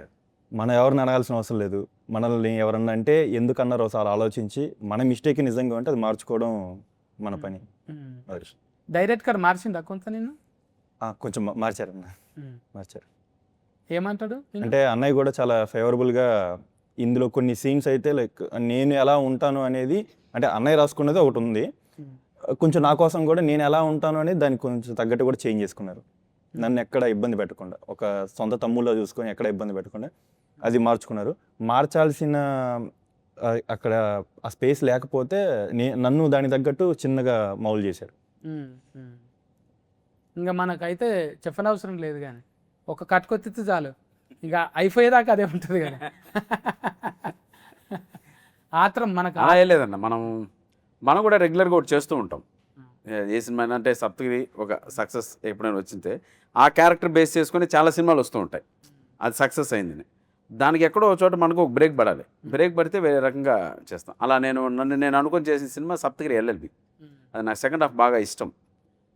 మనం ఎవరిని అడగాల్సిన అవసరం లేదు. మనల్ని ఎవరన్నా అంటే ఎందుకన్నారో ఒకసారి ఆలోచించి మన మిస్టేక్ నిజంగా ఉంటే అది మార్చుకోవడం మన పని. డైరెక్ట్గా మార్చిండా కొంత నిన్ను? కొంచెం మార్చారన్న, మార్చారు. ఏమంటాడు అంటే అన్నయ్య కూడా చాలా ఫేవరబుల్గా ఇందులో కొన్ని సీన్స్ అయితే లైక్ నేను ఎలా ఉంటాను అనేది, అంటే అన్నయ్య రాసుకున్నది ఒకటి ఉంది, కొంచెం నా కోసం కూడా నేను ఎలా ఉంటాను అనేది దానికి కొంచెం తగ్గట్టు కూడా చేంజ్ చేసుకున్నారు. నన్ను ఎక్కడ ఇబ్బంది పెట్టకుండా, ఒక సొంత తమ్ముళ్ళలో చూసుకొని ఎక్కడ ఇబ్బంది పెట్టకుండా అది మార్చుకున్నారు. మార్చాల్సిన అక్కడ ఆ స్పేస్ లేకపోతే నన్ను దానికి తగ్గట్టు చిన్నగా మౌల్ చేశారు. ఇంకా మనకైతే చెప్పనవసరం లేదు, కానీ ఒక కట్టుకొత్తితే చాలు, ఇక అయిపోయేదాకా అదే ఉంటుంది కానీ ఆత్రం మనకు లేదన్న. మనం కూడా రెగ్యులర్గా ఒకటి చేస్తూ ఉంటాం. ఏ సినిమా అంటే సప్తగిరి ఒక సక్సెస్ ఎప్పుడైనా వచ్చింటే ఆ క్యారెక్టర్ బేస్ చేసుకొని చాలా సినిమాలు వస్తూ ఉంటాయి. అది సక్సెస్ అయిందని దానికి ఎక్కడో ఒక చోట మనకు ఒక బ్రేక్ పడాలి. బ్రేక్ పడితే వేరే రకంగా చేస్తాం. అలా నేను అనుకొని చేసిన సినిమా సప్తగిరి ఎల్ఎల్బి. అది నాకు సెకండ్ హాఫ్ బాగా ఇష్టం.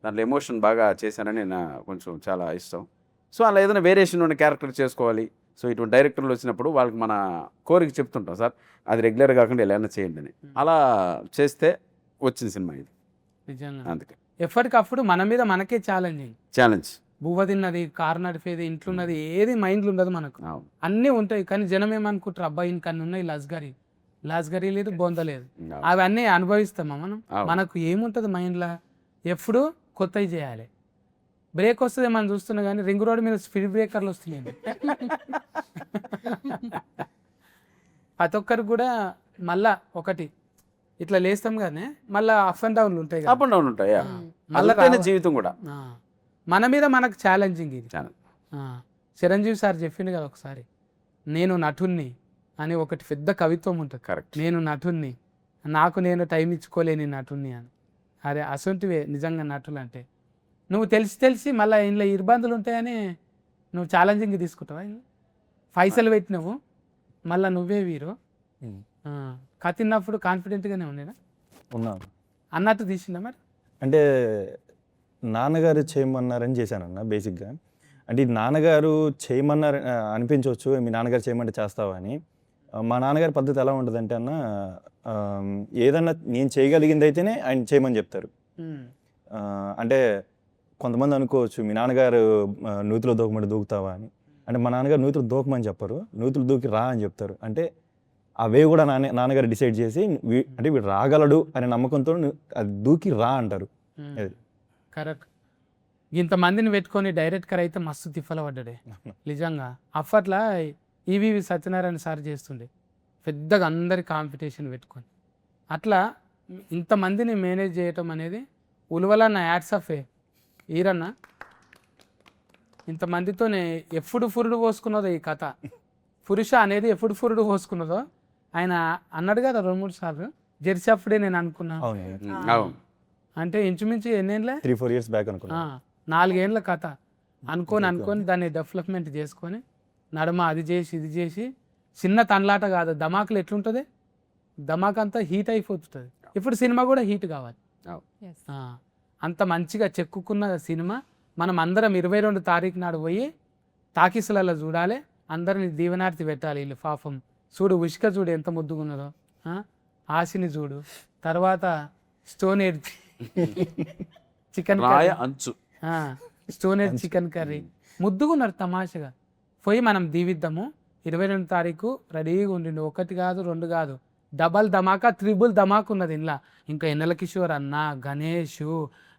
దాంట్లో ఎమోషన్ బాగా చేశానని కొంచెం చాలా ఇష్టం. సో అలా ఏదైనా వేరియేషన్ ఉన్న క్యారెక్టర్ చేసుకోవాలి. సో ఇటువంటి డైరెక్టర్లు వచ్చినప్పుడు వాళ్ళకి మన కోరిక చెప్తుంటాం, సార్ అది రెగ్యులర్ కాకుండా ఎలా చేయండి అని. అలా చేస్తే వచ్చిన సినిమా ఇది. నిజంగా అందుకే ఎప్పటికప్పుడు మన మీద మనకే ఛాలెంజ్. బువ్వ తిన్నది, కారు నడిపేది, ఇంట్లో ఉన్నది ఏది మైండ్లో ఉండదు మనకు. అన్నీ ఉంటాయి, కానీ జనం ఏమనుకుంటారు, అబ్బాయి ఇంకన్నీ ఉన్నాయి, లాస్గరీ లేదు, బొంద లేదు, అవన్నీ అనుభవిస్తామా మనం? మనకు ఏముంటుంది మైండ్లో? ఎప్పుడు కొత్తవి చేయాలి. బ్రేక్ వస్తుంది మనం చూస్తున్నాం, కానీ రింగ్ రోడ్ మీద స్పీడ్ బ్రేకర్లు వస్తున్నాయి. ప్రతి ఒక్కరికి కూడా మళ్ళా ఒకటి ఇట్లా లేస్తాం కానీ మళ్ళీ అప్ అండ్ డౌన్లు ఉంటాయి, అప్ అండ్ డౌన్ ఉంటాయి. మళ్ళీ జీవితం కూడా మన మీద మనకు ఛాలెంజింగ్ ఇది. చిరంజీవి సార్ చెప్పిండు కదా ఒకసారి, నేను నటుణ్ణి అని ఒకటి పెద్ద కవిత్వం ఉంటుంది. కరెక్ట్, నేను నటుణ్ణి, నాకు నేను టైం ఇచ్చుకోలేని నటుణ్ణి అని. అరే అసొంటివే నిజంగా నటులు అంటే. నువ్వు తెలిసి మళ్ళీ ఇంట్లో ఇబ్బందులు ఉంటాయని నువ్వు ఛాలెంజింగ్ తీసుకుంటావా పైసలు పెట్టినావు మళ్ళీ నువ్వే వీరు కత్తిన్నప్పుడు కాన్ఫిడెంట్గానే ఉండేనా ఉన్నాను అన్నట్టు తీసిందా మరి అంటే నాన్నగారు చేయమన్నారని చేశానన్న బేసిక్గా. అంటే ఇది నాన్నగారు చేయమన్నారు అనిపించవచ్చు, మీ నాన్నగారు చేయమంటే చేస్తావా అని. మా నాన్నగారి పద్ధతి ఎలా ఉంటుందంటే అన్న, ఏదన్నా నేను చేయగలిగింది అయితేనే ఆయన చేయమని చెప్తారు. అంటే కొంతమంది అనుకోవచ్చు మీ నాన్నగారు నూతిలో దూకమంటే దూకుతావా అని. అంటే మా నాన్నగారు నూతులు దూకమని చెప్పరు, నూతులు దూకి రా అని చెప్తారు. అంటే అవే కూడా నాన్నగారు డిసైడ్ చేసి అంటే వీడు రాగలడు అనే నమ్మకంతో అది దూకి రా అంటారు. అది కరెక్ట్. ఇంతమందిని పెట్టుకొని డైరెక్టర్ అయితే మస్తు తిప్పల పడ్డాడే నిజంగా. అప్పట్లో ఈవీవి సత్యనారాయణ సార్ చేస్తుండే పెద్దగా అందరి కాంపిటీషన్ పెట్టుకొని. అట్లా ఇంతమందిని మేనేజ్ చేయటం అనేది ఉలువలన్న యాడ్స్ ఆఫ్ ఈరన్న. ఇంతమందితోనే ఎప్పుడు ఫురుడు పోసుకున్నదో ఈ కథ. పురుష అనేది ఎప్పుడు ఫురుడు పోసుకున్నదో ఆయన అన్నాడు కదా 2-3 సార్లు. జెర్సీ అప్పుడే నేను అనుకున్నా. అవును. అంటే ఇంచుమించు ఎన్నేళ్ళే 3-4 years బ్యాక్ అనుకున్నా. 4 ఏళ్ళ కథ అనుకొని దాన్ని డెవలప్మెంట్ చేసుకొని నడమ అది చేసి ఇది చేసి చిన్న తన్లాట కాదు. ధమాకులు ఎట్లుంటుంది, ధమాక్ అంతా హీట్ అయిపోతుంటుంది. ఇప్పుడు సినిమా కూడా హీట్ కావాలి. అంత మంచిగా చెక్కుకున్న సినిమా మనం అందరం 22 తారీఖు నాడు పోయి టాకీసులలో చూడాలి. అందరిని దీవెనార్తి పెట్టాలి. వీళ్ళు పాపం చూడు, ఉష్క చూడు ఎంత ముద్దుగున్నదో, ఆశని చూడు, తర్వాత స్టోన్ ఎడ్ చికెన్ అంచు స్టోన్ ఎడ్ చికెన్ కర్రీ ముద్దుగున్నారు తమాషగా. పోయి మనం దీవిద్దాము. 22 తారీఖు రెడీగా ఉండిండు. 1 కాదు 2 కాదు, డబల్ ధమాకా, త్రిబుల్ ధమాకా ఉన్నది ఇంట్లో. ఇంకా ఎన్నెల కిషోర్ అన్న, గణేష్,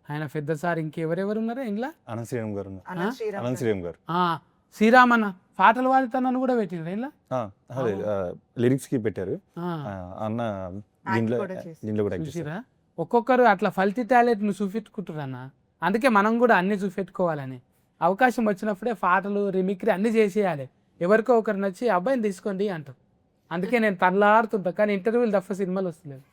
ఆయన పెద్ద సార్, ఇంకెవరెవరు ఉన్నారా ఇంట్లో? అనంత శ్రీరామ్ గారు అనంత శ్రీరామ్ గారు శ్రీరామన్న పాటలు పాడుతానని కూడా పెట్టిండ్రు ఇంట్లో. లిరిక్స్ కి పెట్టారు అన్న. దీంట్లో కూడా act చేశారు. చూసిరా, ఒక్కొక్కరు అట్లా ఫల్తీ టాలెంట్ ను చూపెట్టుకుంటారు అన్న. అందుకే మనం కూడా అన్ని చూపెట్టుకోవాలని. అవకాశం వచ్చినప్పుడే పాటలు రిమిక్రీ అన్ని చేసేయాలి. ఎవరికో ఒకరు నచ్చి అబ్బాయిని తీసుకోండి అంటారు. అందుకే నేను తల్లాడుతుంటా, కానీ ఇంటర్వ్యూలు తప్ప సినిమాలు వస్తలేదు.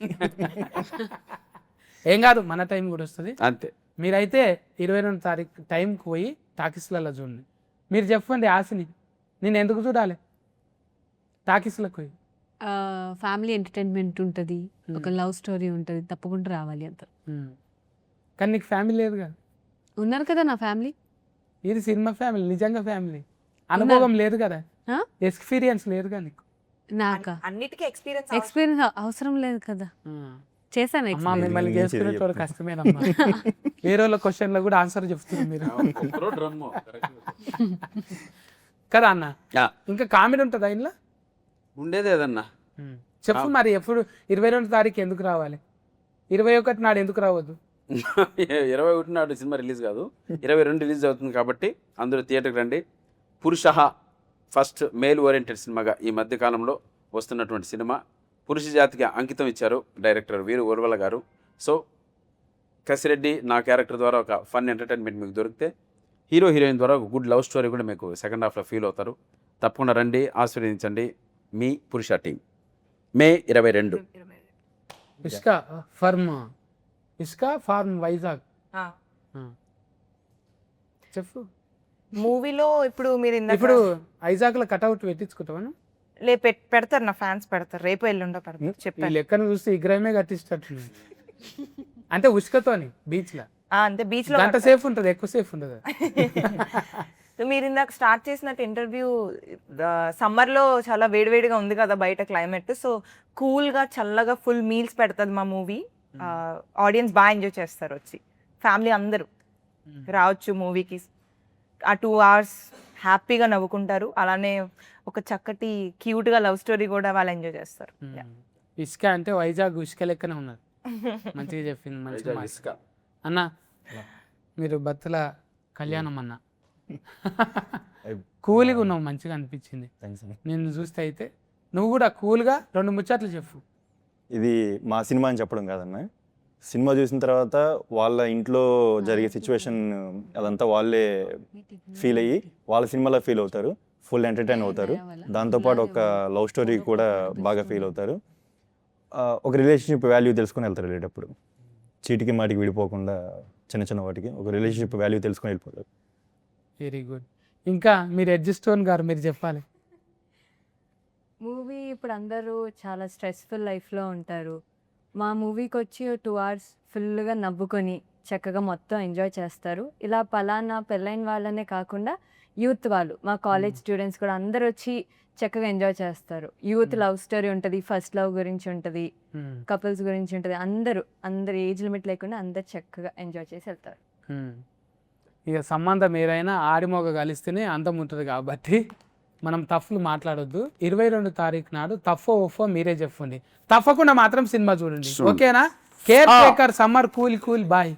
ఏం కాదు, మన టైం కూడా వస్తుంది అంతే. మీరైతే 22 తారీఖు టైంకి పోయి టాకీస్లలో చూడండి. మీరు చెప్పండి ఆశని, నేను ఎందుకు చూడాలి టాకీస్లకు పోయి? ఫ్యామిలీ ఎంటర్టైన్మెంట్ ఉంటుంది, ఒక లవ్ స్టోరీ ఉంటుంది, తప్పకుండా రావాలి అంత. కానీ నీకు ఫ్యామిలీ లేదు కదా. ఉన్నారు కదా నా ఫ్యామిలీ. ఇది సినిమా ఫ్యామిలీ, నిజంగా ఫ్యామిలీ. అనుభవం లేదు కదా, ఎక్స్పీరియన్స్ లేదుగా నీకు. నాకా అన్నిటికీ ఎక్స్పీరియన్స్ అవసరం లేదు కదా, చేశాను. అమ్మా మిమ్మల్ని చేసుకునేటోడు కష్టమేనమ్మా. వేరే వాళ్ళ క్వశ్చన్లో కూడా ఆన్సర్ చెప్తున్నారు మీరు కదా అన్న. ఇంకా కామెడీ ఉంటుందా ఇంట్లో? ఉండేది ఏదన్నా చెప్పు మరి. ఎప్పుడు 22 తారీఖు ఎందుకు రావాలి? 21 నాడు ఎందుకు రావద్దు? 21 నాడు సినిమా రిలీజ్ కాదు, 22 రిలీజ్ అవుతుంది కాబట్టి అందరూ థియేటర్కి రండి. పురుష ఫస్ట్ మేల్ ఓరియంటెడ్ సినిమాగా ఈ మధ్య కాలంలో వస్తున్నటువంటి సినిమా. పురుష జాతికి అంకితం ఇచ్చారు డైరెక్టర్ వీరు ఉర్వల గారు. సో కసిరెడ్డి నా క్యారెక్టర్ ద్వారా ఒక ఫన్ ఎంటర్టైన్మెంట్ మీకు దొరికితే, హీరో హీరోయిన్ ద్వారా ఒక గుడ్ లవ్ స్టోరీ కూడా మీకు సెకండ్ హాఫ్లో ఫీల్ అవుతారు. తప్పకుండా రండి, ఆశీర్వదించండి మీ పురుష టీం. మే 22. ఇస్కా ఫార్మ్ వైజాగ్. చెప్పు. మూవీలో ఇప్పుడు మీరు ఇప్పుడు వైజాగ్లో కట్అవుట్ పెట్టించుకుంటావా? పెడతారు, నా ఫ్యాన్స్ పెడతారు, రేపు ఎల్లుండో పెడతారు. ఈ చెప్పాను లెక్కను చూస్తే విగ్రహమే కట్టించట్టు. అంటే ఉష్కతోని బీచ్ లో అంతే. బీచ్ లో గంట సేఫ్ ఉంటుంది, ఎక్కువ సేఫ్ ఉండదు. మీరు ఇందాక స్టార్ట్ చేసినట్టు ఇంటర్వ్యూ, సమ్మర్ లో చాలా వేడివేడిగా ఉంది కదా బయట క్లైమేట్. సో కూల్ గా చల్లగా ఫుల్ మీల్స్ పెడతాది మా మూవీ. ఆడియన్స్ బాగా ఎంజాయ్ చేస్తారు. వచ్చి ఫ్యామిలీ అందరూ రావచ్చు మూవీకి. ఆ 2 hours హ్యాపీగా నవ్వుకుంటారు. అలానే ఒక చక్కటి క్యూట్ గా లవ్ స్టోరీ కూడా వాళ్ళు ఎంజాయ్ చేస్తారు. ఇసుక అంటే వైజాగ్ ఇసుక లెక్కనే ఉన్నది. మంచిగా చెప్పింది, మంచిగా. అన్న మీరు బత్తల కళ్యాణం అన్న కూల్గా ఉన్నావు, మంచిగా అనిపించింది నిన్ను చూస్తే. అయితే నువ్వు కూడా కూల్గా 2 ముచ్చట్లు చెప్పు. ఇది మా సినిమా అని చెప్పడం కాదన్న, సినిమా చూసిన తర్వాత వాళ్ళ ఇంట్లో జరిగే సిచ్యువేషన్ అదంతా వాళ్ళే ఫీల్ అయ్యి వాళ్ళ సినిమాలో ఫీల్ అవుతారు, ఫుల్ ఎంటర్టైన్ అవుతారు. దాంతోపాటు ఒక లవ్ స్టోరీ కూడా బాగా ఫీల్ అవుతారు. ఒక రిలేషన్షిప్ వాల్యూ తెలుసుకొని వెళ్తారు వెళ్ళేటప్పుడు. చీటికి మాటికి విడిపోకుండా చిన్న చిన్న వాటికి ఒక రిలేషన్షిప్ వాల్యూ తెలుసుకొని వెళ్ళిపోతారు. Very good. ఇంకా మీరు ఎడ్జిస్టోన్ గారు మీరు చెప్పాలి. మూవీ ఇప్పుడు అందరూ చాలా స్ట్రెస్ఫుల్ లైఫ్లో ఉంటారు. మా మూవీకి వచ్చి 2 hours ఫుల్గా నవ్వుకొని చక్కగా మొత్తం ఎంజాయ్ చేస్తారు. ఇలా పలానా పెళ్ళైన వాళ్ళనే కాకుండా యూత్ వాళ్ళు, మా కాలేజ్ స్టూడెంట్స్ కూడా అందరూ వచ్చి చక్కగా ఎంజాయ్ చేస్తారు. యూత్ లవ్ స్టోరీ ఉంటుంది, ఫస్ట్ లవ్ గురించి ఉంటుంది, కపుల్స్ గురించి ఉంటుంది. అందరు ఏజ్ లిమిట్ లేకుండా అందరు చక్కగా ఎంజాయ్ చేసి వెళ్తారు. ఇక సంబంధం ఏదైనా ఆడిమోగ కలిస్తేనే అందం ఉంటుంది కాబట్టి మనం తప్పులు మాట్లాడొద్దు. 22 తారీఖు నాడు తఫో ఒఫో మీరే చెప్పండి. తప్పకుండా మాత్రం సినిమా చూడండి. ఓకేనా? Care taker summer cool bye.